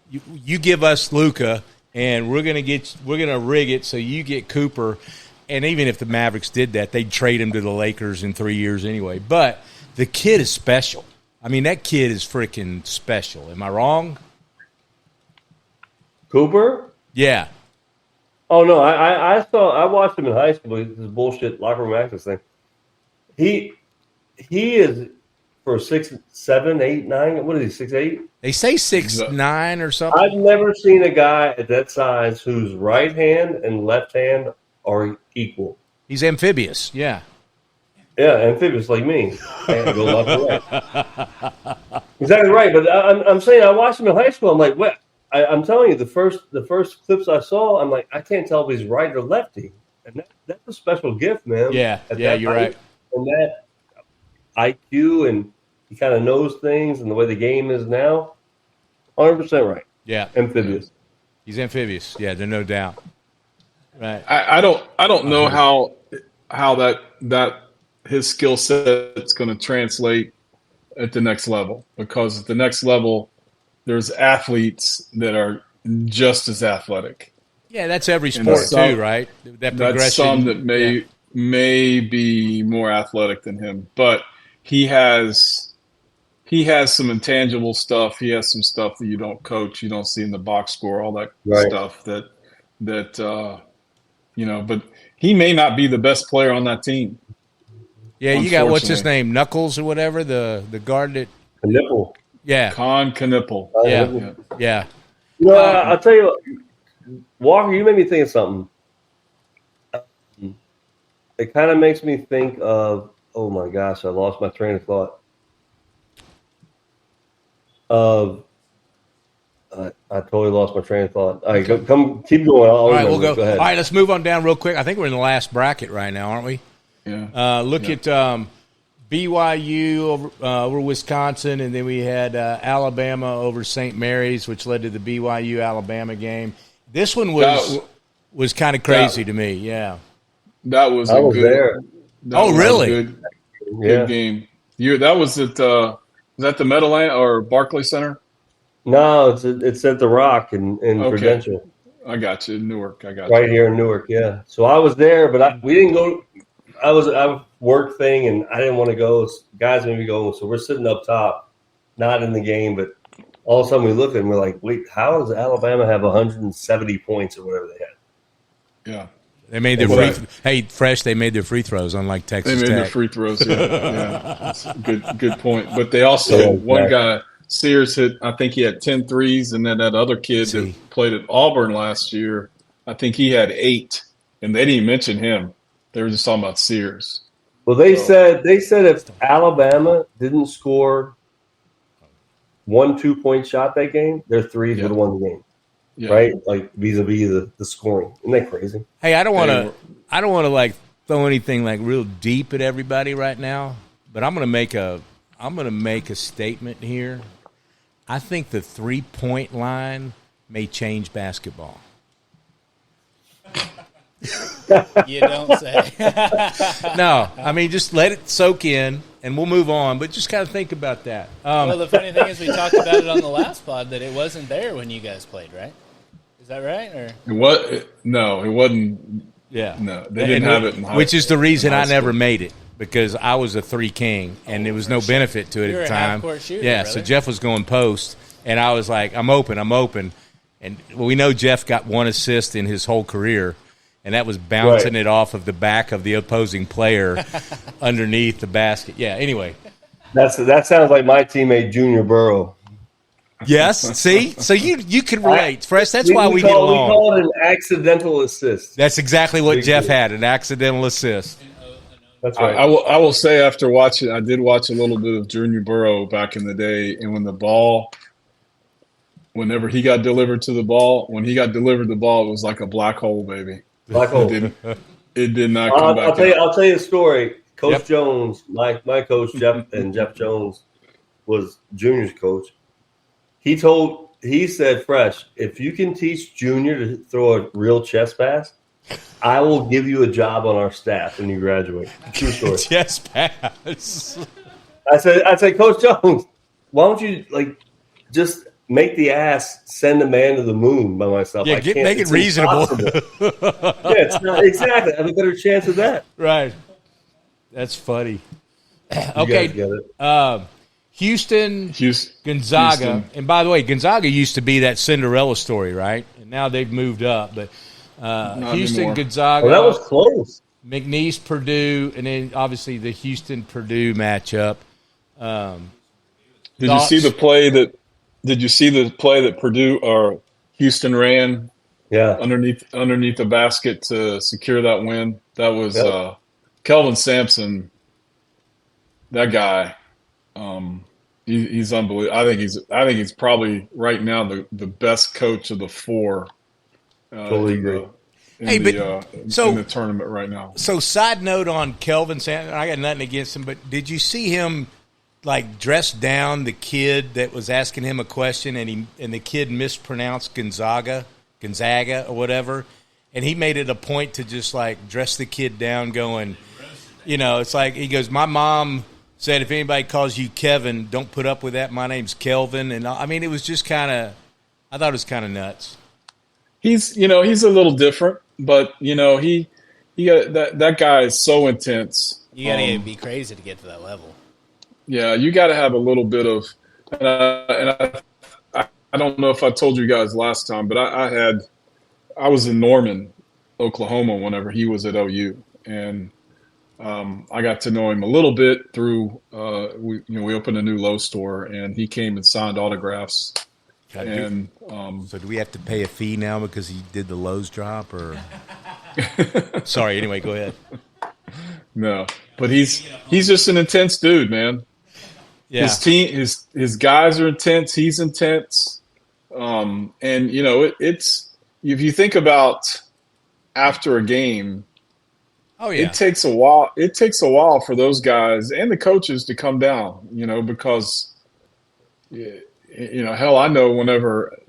you give us Luka, and we're going to rig it so you get Cooper. And even if the Mavericks did that, they'd trade him to the Lakers in 3 years anyway. But the kid is special. I mean, that kid is freaking special. Am I wrong? Cooper? Yeah. Oh no, I watched him in high school. This bullshit locker room access thing. He is for 6'7", 8, 9. What is he? 6'8"? They say 6'9" or something. I've never seen a guy at that size whose right hand and left hand are equal. He's amphibious. Yeah. Yeah, amphibious like me. And go left or right. Exactly right. But I'm saying I watched him in high school. I'm like, what? I'm telling you, the first clips I saw, I'm like, I can't tell if he's right or lefty. And that's a special gift, man. Yeah, you're right. And IQ and he kind of knows things and the way the game is now. 100% right. Yeah, Amphibious. He's amphibious. Yeah, there's no doubt. Right. I don't know how that his skill set is going to translate at the next level, because at the next level there's athletes that are just as athletic. Yeah, that's every sport too, right? That progression. That's some that may be more athletic than him, but he has some intangible stuff. He has some stuff that you don't coach, you don't see in the box score, all that stuff that but he may not be the best player on that team. Yeah, you got what's his name, Knuckles or whatever, the guard that Knipple. Yeah, Con Knipple. Yeah. I'll tell you, Walker, you made me think of something. It kind of makes me think of, oh my gosh, I lost my train of thought. I totally lost my train of thought. All right, keep going. All right, we'll go. Go ahead. All right, let's move on down real quick. I think we're in the last bracket right now, aren't we? Yeah. Look at BYU over Wisconsin, and then we had Alabama over St. Mary's, which led to the BYU-Alabama game. This one was kind of crazy to me. Yeah. That was there. Really? Good game. That was at was that the Meadowlands or Barclays Center? No, it's at the Rock in Prudential. I got you. Newark. I got you. Right here in Newark, yeah. So I was there, but we didn't go. I was a work thing, and I didn't want to go. Guys made me go, so we're sitting up top, not in the game, but all of a sudden we look and we're like, wait, how does Alabama have 170 points or whatever they had? Yeah. They made their they made their free throws, unlike Texas Tech. They made their free throws, yeah. That's a good point. But they also, one guy, Sears hit, I think he had 10 threes, and then that other kid that played at Auburn last year, I think he had 8, and they didn't mention him. They were just talking about Sears. Well, they said if Alabama didn't score 1 2-point shot that game, their threes would have won the game. Yeah. Right, like vis-a-vis the scoring. Isn't that crazy? Hey, I don't want to like throw anything like real deep at everybody right now, but I'm gonna make a statement here. I think the 3-point line may change basketball. You don't say. No, I mean just let it soak in, and we'll move on. But just kind of think about that. Well, the funny thing is, we talked about it on the last pod that it wasn't there when you guys played, right? Is that right? Or no, it wasn't. Yeah, no, they didn't have it. Which is the reason I never made it, because I was a 3 king, and there was no benefit to it at the time. Half-court shooter, yeah, brother. So Jeff was going post, and I was like, I'm open, and we know Jeff got 1 assist in his whole career. And that was bouncing it off of the back of the opposing player underneath the basket. Yeah, anyway. That sounds like my teammate, Junior Burrow. Yes, see? So you can relate. Fresh, that's why we get along. We call it an accidental assist. That's exactly what Jeff had, an accidental assist. That's right. I will say, after watching, I did watch a little bit of Junior Burrow back in the day, and whenever he got delivered the ball, it was like a black hole, baby. Black hole. It did not come back. I'll tell you a story. Coach Jones, my coach Jeff Jones was Junior's coach. He said, Fresh, if you can teach Junior to throw a real chest pass, I will give you a job on our staff when you graduate. True story. Chest pass. I said, Coach Jones, why don't you just make the ass send a man to the moon by myself? Yeah, make it reasonable. It's not, exactly. I have a better chance of that. Right. That's funny. Okay. Get it. Houston, Gonzaga. And by the way, Gonzaga used to be that Cinderella story, right? And now they've moved up. But Houston, anymore. Gonzaga. Well, that was close. McNeese, Purdue, and then obviously the Houston-Purdue matchup. Did you see the play that Purdue or Houston ran? Yeah, underneath the basket to secure that win. That was Kelvin Sampson. That guy, he's unbelievable. I think he's probably right now the best coach of the 4. Totally agree. in the tournament right now. So, side note on Kelvin Sampson, I got nothing against him, but did you see him like dress down the kid that was asking him a question, and the kid mispronounced Gonzaga or whatever, and he made it a point to just like dress the kid down, going, it's like he goes, "My mom said if anybody calls you Kevin, don't put up with that. My name's Kelvin," and I mean, it was just I thought it was kind of nuts. He's a little different, but he got that guy is so intense. You gotta be crazy to get to that level. Yeah, you got to have a little bit of, and I don't know if I told you guys last time, but I was in Norman, Oklahoma, whenever he was at OU, and I got to know him a little bit through we opened a new Lowe's store, and he came and signed autographs. And so do we have to pay a fee now because he did the Lowe's drop, or? Sorry. Anyway, go ahead. No, but he's just an intense dude, man. Yeah. His team, his guys are intense. He's intense, and it's if you think about after a game. Oh yeah, it takes a while. It takes a while for those guys and the coaches to come down. Because. Hell, I know whenever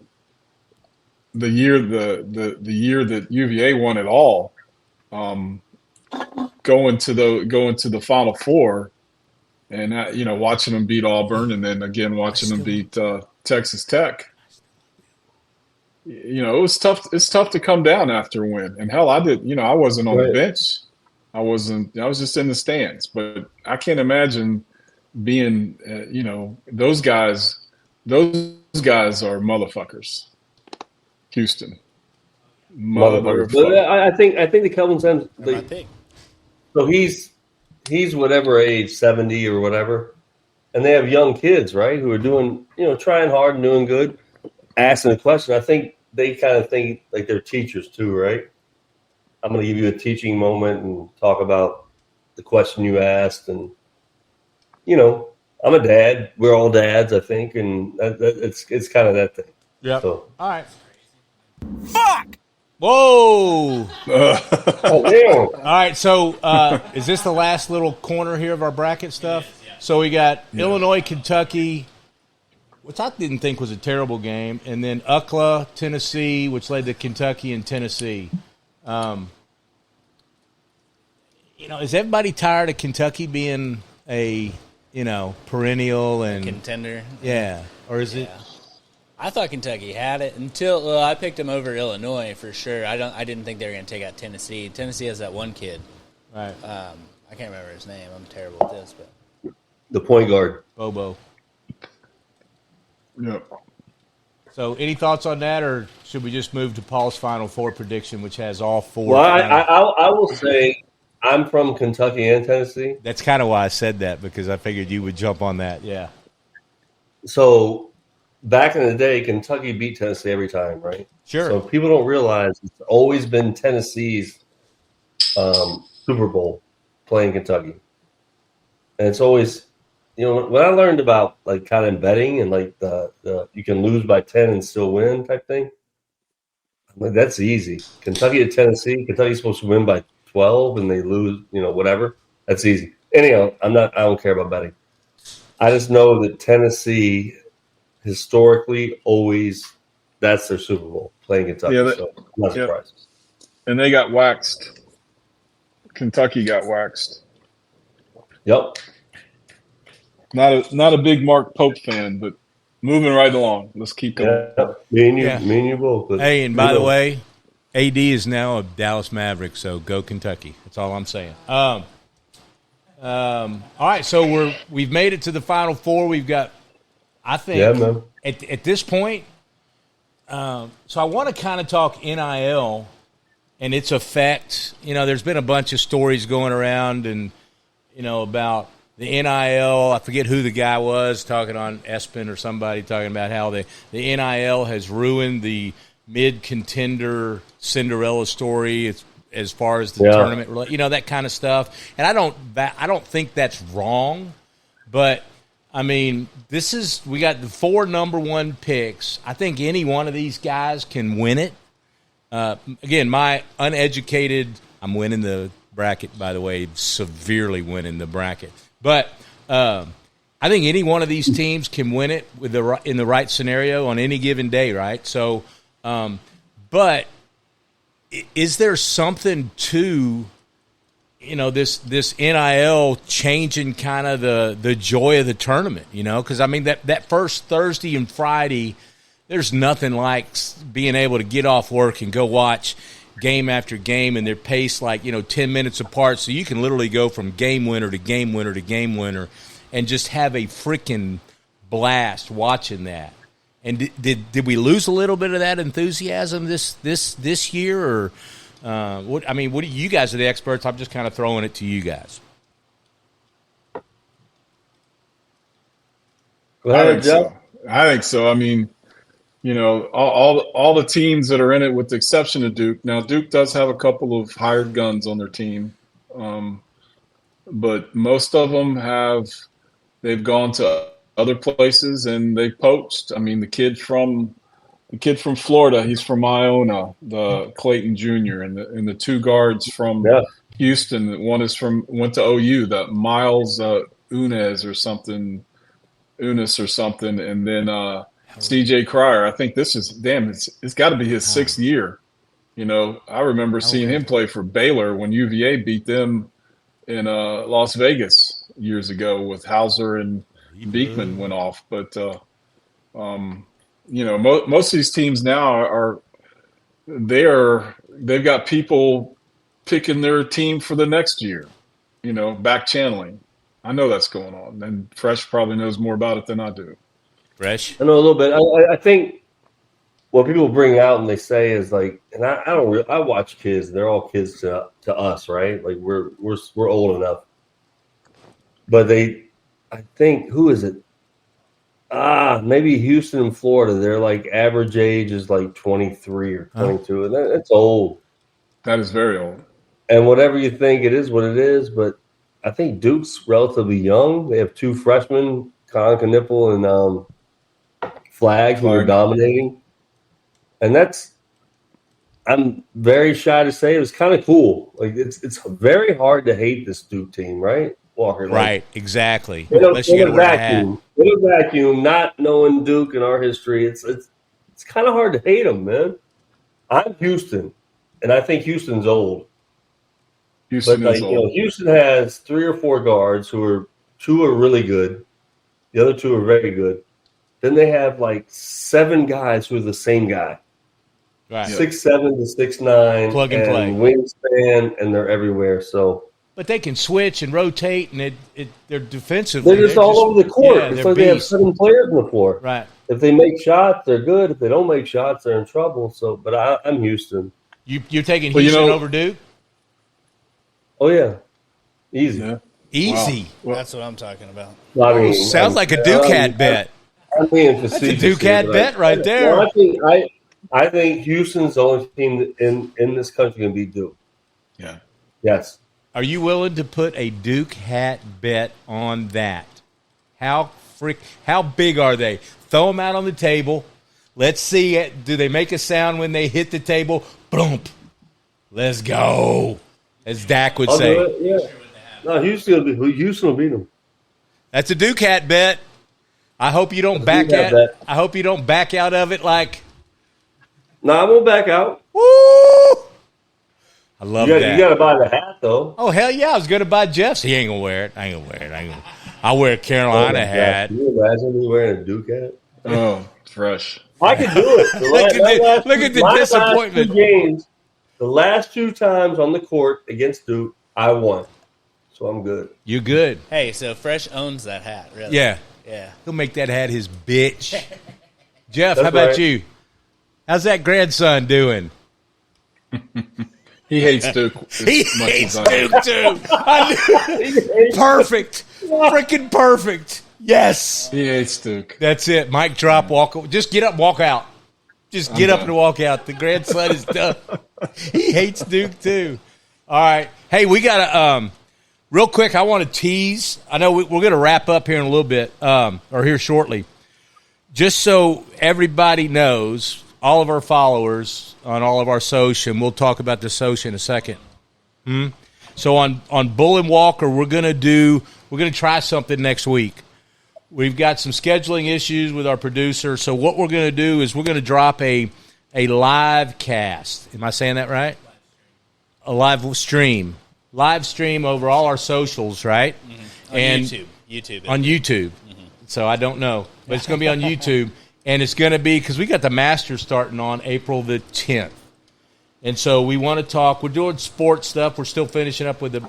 the year that UVA won it all, going to the Final Four, and watching them beat Auburn, and then again watching them beat Texas Tech. It was tough. It's tough to come down after a win. And hell, I did. I wasn't on the bench. I was just in the stands. But I can't imagine being. Those guys. Those guys are motherfuckers. Houston, motherfuckers. But I think the Kelvin Sampson. So he's whatever age, 70 or whatever, and they have young kids, right, who are doing, trying hard and doing good, asking a question. I think they kind of think like they're teachers too, right? I'm going to give you a teaching moment and talk about the question you asked, and I'm a dad. We're all dads, I think, and it's kind of that thing. Yeah. So. All right. Fuck. Whoa. Oh, damn. All right. So, is this the last little corner here of our bracket stuff? Yeah. So we got Illinois, Kentucky, which I didn't think was a terrible game, and then UCLA, Tennessee, which led to Kentucky and Tennessee. Is everybody tired of Kentucky being a perennial and contender? Yeah. Or is it? I thought Kentucky had it until I picked them over Illinois for sure. I didn't think they were going to take out Tennessee. Tennessee has that one kid. Right. I can't remember his name. I'm terrible at this, but the point guard, Bobo. Yep. So, any thoughts on that, or should we just move to Paul's Final Four prediction, which has all four? Well, I will say I'm from Kentucky and Tennessee. That's kind of why I said that, because I figured you would jump on that. Yeah. So, back in the day, Kentucky beat Tennessee every time, right? Sure. So people don't realize it's always been Tennessee's Super Bowl playing Kentucky, and it's always, when I learned about like kind of betting and like the you can lose by 10 and still win type thing, I'm like, that's easy. Kentucky to Tennessee, Kentucky's supposed to win by 12 and they lose, whatever. That's easy. Anyhow, I don't care about betting. I just know that Tennessee historically always, that's their Super Bowl, playing Kentucky. Yeah, so I'm not surprised. And they got waxed. Kentucky got waxed. Yep. Not a big Mark Pope fan, but moving right along. Let's keep going. Yeah. Me and you both. Hey, and by the way, AD is now a Dallas Maverick, so go Kentucky. That's all I'm saying. All right, so we've made it to the Final Four. We've got, I think, at this point, so I want to kind of talk NIL and its effect. There's been a bunch of stories going around and, about the NIL. I forget who the guy was talking on ESPN or somebody talking about how the NIL has ruined the mid-contender Cinderella story as far as the tournament, that kind of stuff. And I don't think that's wrong, but I mean, we got the 4 number 1 picks. I think any one of these guys can win it. again, my uneducated, I'm winning the bracket, by the way, severely winning the bracket. But I think any one of these teams can win it in the right scenario on any given day, right? So, but is there something to this NIL changing kind of the joy of the tournament? Because I mean that first Thursday and Friday, there's nothing like being able to get off work and go watch game after game, and they're paced like 10 minutes apart, so you can literally go from game winner to game winner to game winner, and just have a freaking blast watching that. And did we lose a little bit of that enthusiasm this year, or what? I mean, what? You guys are the experts. I'm just kind of throwing it to you guys. Go ahead, Jeff. I think so. I mean, all the teams that are in it, with the exception of Duke. Now, Duke does have a couple of hired guns on their team, but most of them they've gone to other places and they poached. I mean, the kid from Florida, he's from Iona, the Clayton Jr., and the two guards from Houston. One went to OU, that Miles Unis or something, and then CJ Cryer. I think this is it's got to be his sixth year. I remember seeing him play for Baylor when UVA beat them in Las Vegas years ago with Hauser and Beekman went off. But most of these teams now they've got people picking their team for the next year, back channeling. I know that's going on, and Fresh probably knows more about it than I do. Fresh? I know a little bit. I think what people bring out and they say is like, and I watch kids. They're all kids to us, right? Like we're old enough. But I think, who is it? Maybe Houston and Florida. They're like average age is like 23 or 22, and that's old. That is very old. And whatever you think, it is what it is. But I think Duke's relatively young. They have two freshmen, Con Knipple and Flag, who are dominating. And I'm very shy to say, it was kind of cool. Like it's very hard to hate this Duke team, right, Walker? Right, exactly. Unless you get a vacuum. In a vacuum, not knowing Duke and our history, it's kind of hard to hate them, man. I'm Houston, and I think Houston's old. Houston has 3 or 4 guards two are really good. The other 2 are very good. Then they have like 7 guys who are the same guy. Right. 6'7" to 6'9", plug and play, wingspan, and they're everywhere. So, but they can switch and rotate, and they're defensively. They're just all over the court. Yeah, it's like they have 7 players on the floor. Right. If they make shots, they're good. If they don't make shots, they're in trouble. So, but I'm Houston. You're taking Houston over Duke? Oh yeah, easy. Yeah. Easy. Well, that's what I'm talking about. I mean, sounds like a Duke hat bet. I'm being facetious. That's a Duke hat bet right there. Well, I think Houston's the only team in this country can beat Duke. Yeah. Yes. Are you willing to put a Duke hat bet on that? How big are they? Throw them out on the table. Let's see it. Do they make a sound when they hit the table? Boom. Let's go. As Dak would say. Yeah. No, Houston will beat them. That's a Duke hat bet. I hope you don't back out. I hope you don't back out of it like. No, I won't back out. Woo! I love that. You got to buy the hat though. Oh hell yeah! I was going to buy Jeff's. He ain't gonna wear it. I'll wear a Carolina hat. Can you imagine me wearing a Duke hat? Oh, Fresh. I could do it. Look at the disappointment. The last 2 times on the court against Duke, I won. So I'm good. You good. Hey, so Fresh owns that hat, really? Yeah. Yeah. He'll make that hat his bitch. Jeff, how about you? How's that grandson doing? He hates Duke. He hates Duke, too. Perfect. Freaking perfect. Yes. He hates Duke. That's it. Mic drop, walk. Just get up, walk out. Just get up and walk out. The grandson is done. He hates Duke, too. All right. Hey, we got to, real quick, I want to tease. I know we're going to wrap up here in a little bit, or here shortly. Just so everybody knows, all of our followers on all of our social, and we'll talk about the social in a second. So on Bull and Walker, we're gonna try something next week. We've got some scheduling issues with our producer, so what we're gonna do is we're gonna drop a live cast. Am I saying that right? A live stream over all our socials, right? On YouTube. On YouTube. So I don't know, but it's going to be on YouTube, and it's going to be because we got the Masters starting on April the 10th, and so we want to talk. We're doing sports stuff. We're still finishing up with the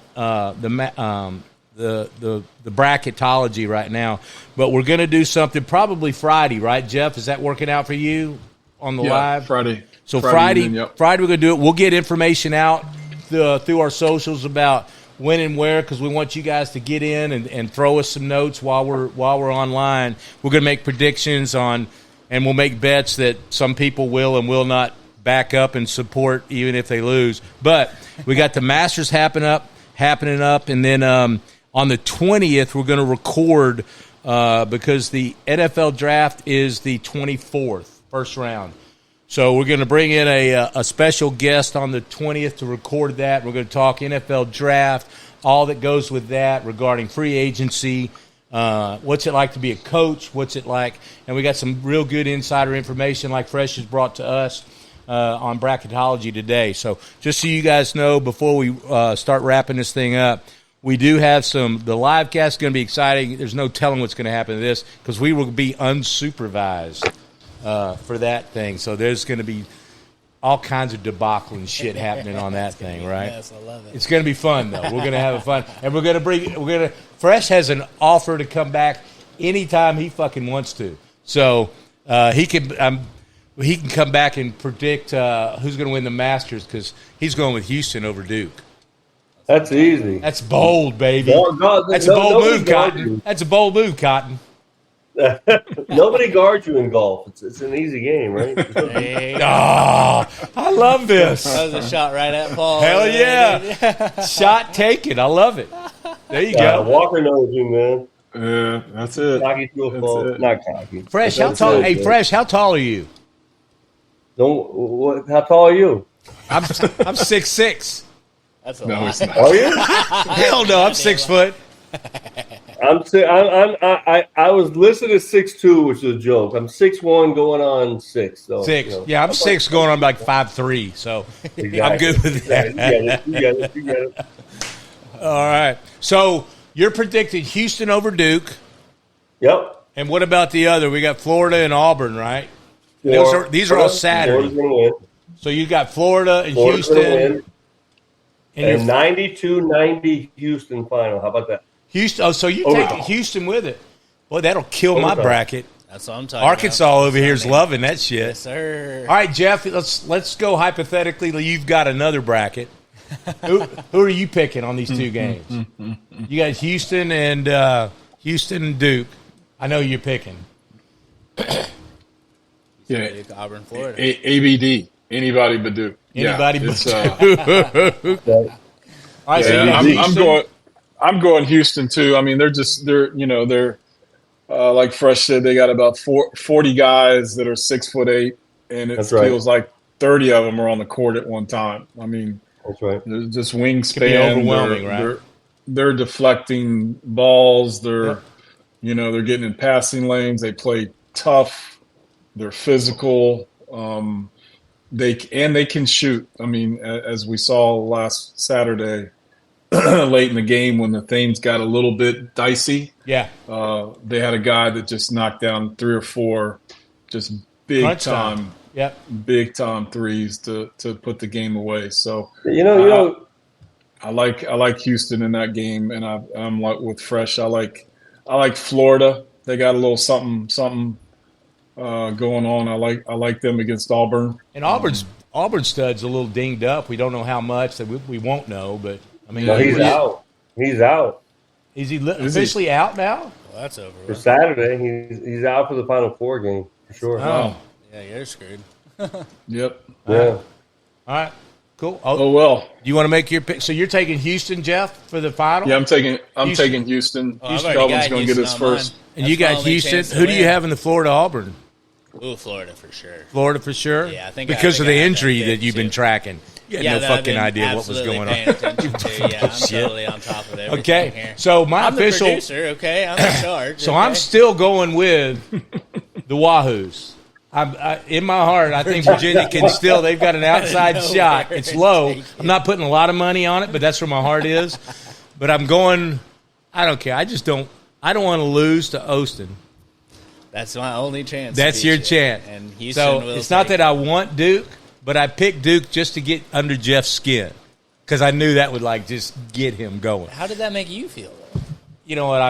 bracketology right now, but we're going to do something probably Friday, right, Jeff? Is that working out for you on the live? Friday. So Friday, evening, yep. Friday we're going to do it. We'll get information out through our socials about when and where, because we want you guys to get in and throw us some notes while we're online. We're going to make predictions on, and we'll make bets that some people will and will not back up and support even if they lose. But we got the Masters happening up, and then on the 20th we're going to record because the NFL draft is the 24th, first round. So we're going to bring in a special guest on the 20th to record that. We're going to talk NFL draft, all that goes with that regarding free agency, what's it like to be a coach, what's it like. And we got some real good insider information like Fresh has brought to us on bracketology today. So just so you guys know, before we start wrapping this thing up, we do have the live cast is going to be exciting. There's no telling what's going to happen to this because we will be unsupervised. For that thing, so there's going to be all kinds of debacle and shit happening on that thing, right? Yes, I love it. It's going to be fun though. We're going to have fun, and we're going to Fresh has an offer to come back anytime he fucking wants to. So he can come back and predict who's going to win the Masters because he's going with Houston over Duke. That's easy. That's bold, baby. That's a bold move, Cotton. That's a bold move, Cotton. Nobody guards you in golf. It's an easy game, right? Hey. Oh, I love this. That was a shot right at Paul. Hell yeah. Shot taken. I love it. There you go. Walker knows you, man. Yeah, that's it. Cocky to a fault. Not cocky. Fresh, how tall? Hey, Fresh, how tall are you? How tall are you? I'm 6'6". That's a No, lot. it's not. Are you? Hell no, I'm 6 foot. I was listed as 6'2", which is a joke. I'm 6'1", going on 6. So, 6. you know. Yeah, I'm 6 going on like 5'3", so Exactly. I'm good with that. You get it. All right. So you're predicting Houston over Duke. Yep. And what about the other? We got Florida and Auburn, right? These are all Saturday. Florida's going to win. So you got Florida and Florida's gonna Houston. win. And And 92-90 Houston final. How about that? Houston. Oh, so you take Houston with it. Boy, that'll kill my bracket. That's what I'm talking Arkansas about. over here is loving that shit. Yes, sir. All right, Jeff, let's go hypothetically. You've got another bracket. Who are you picking on these two games? You got Houston and Duke. I know you're picking. Yeah, Duke, Auburn, Florida. ABD. Anybody but Duke. Anybody yeah, but Duke. All right, so I'm going Houston too. I mean, they're like Fresh said, they got about 40 guys that are 6'8", and it feels like 30 of them are on the court at one time. I mean, that's right. They're just wingspan. Could be overwhelming, right? They're deflecting balls. They're getting in passing lanes. They play tough. They're physical. They can shoot. I mean, as we saw last Saturday, late in the game when the things got a little bit dicey. Yeah. They had a guy that just knocked down 3 or 4 just big time threes to put the game away. So I like Houston in that game, and I'm like with Fresh. I like Florida. They got a little something going on. I like them against Auburn. And Auburn stud's a little dinged up. We don't know how much. That we won't know, but I mean, he's out. He's out. Is he officially out now? Well, that's over. For Saturday, he's out for the Final Four game for sure. Oh, yeah, you're screwed. Yep. Yeah. All right. Cool. Oh well. You want to make your pick? So you're taking Houston, Jeff, for the final? Yeah, I'm taking Houston. Oh, Kelvin's going to get his first. And you got Houston. Who do you have in the Florida Auburn? Ooh, Florida for sure. Florida for sure? Yeah, I think because of the I had injury that that you've been too. tracking. You had no that I've fucking been idea what was absolutely going paying on. attention to. Yeah, I'm totally on top of everything Okay, here. so my I'm official. the producer, okay? I'm in charge. So okay? I'm still going with the Wahoos. In my heart, I think Virginia can still. They've got an outside shot. It's low. I'm not putting a lot of money on it, but that's where my heart is. But I'm going. I don't care. I just don't. I don't want to lose to Austin. That's my only chance. That's your chance. And Houston so will it's not take that I want Duke, but I picked Duke just to get under Jeff's skin because I knew that would just get him going. How did that make you feel, though? You know what?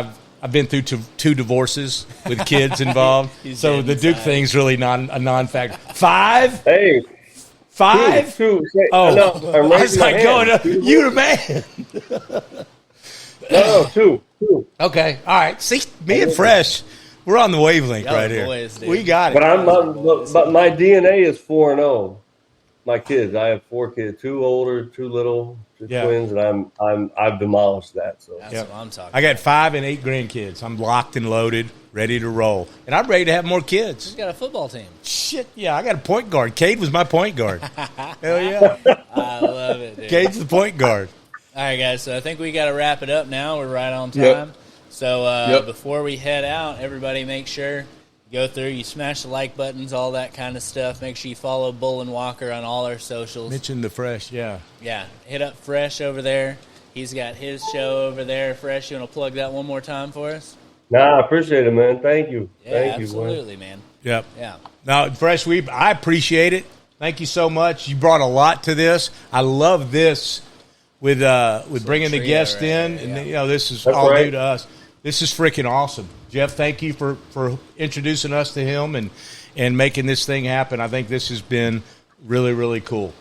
I've been through two divorces with kids involved, so the Duke thing's really a non-factor. 5? Hey, 5? two. Oh, no, I'm I was like going. you the man. No, two. Okay, all right. See, me and Fresh, we're on the wavelength Y'all right the here. boys, dude. We got it. But my DNA is 4-0. My kids, I have 4 kids, 2 older, 2 little, twins, and I've demolished that. So That's what I'm talking I got 5 and 8 grandkids. I'm locked and loaded, ready to roll, and I'm ready to have more kids. He's got a football team. Shit, yeah, I got a point guard. Cade was my point guard. Hell yeah, I love it, dude. Cade's the point guard. All right, guys, so I think we got to wrap it up now. We're right on time. Yep. So before we head out, everybody make sure go through, you smash the like buttons, all that kind of stuff. Make sure you follow Bull and Walker on all our socials. Mention the Fresh, yeah. Yeah, hit up Fresh over there. He's got his show over there. Fresh, you want to plug that one more time for us? I appreciate it, man. Thank you. Yeah, Thank you, absolutely, man. Yep. Yeah. Now, Fresh, I appreciate it. Thank you so much. You brought a lot to this. I love this with bringing the trio guest right in, there, and yeah. this is That's all right. new to us. This is freaking awesome, Jeff. Thank you for introducing us to him and making this thing happen. I think this has been really, really cool.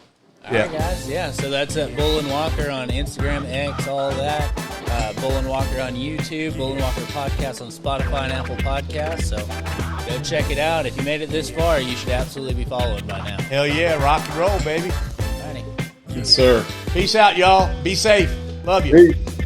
All right, guys. Yeah, so that's at Bull and Walker on Instagram, X, all that. Bull and Walker on YouTube, Bull and Walker podcast on Spotify and Apple Podcasts. So go check it out. If you made it this far, you should absolutely be following by now. Hell yeah, rock and roll, baby. Alrighty. Yes, sir. Peace out, y'all. Be safe. Love you. Peace.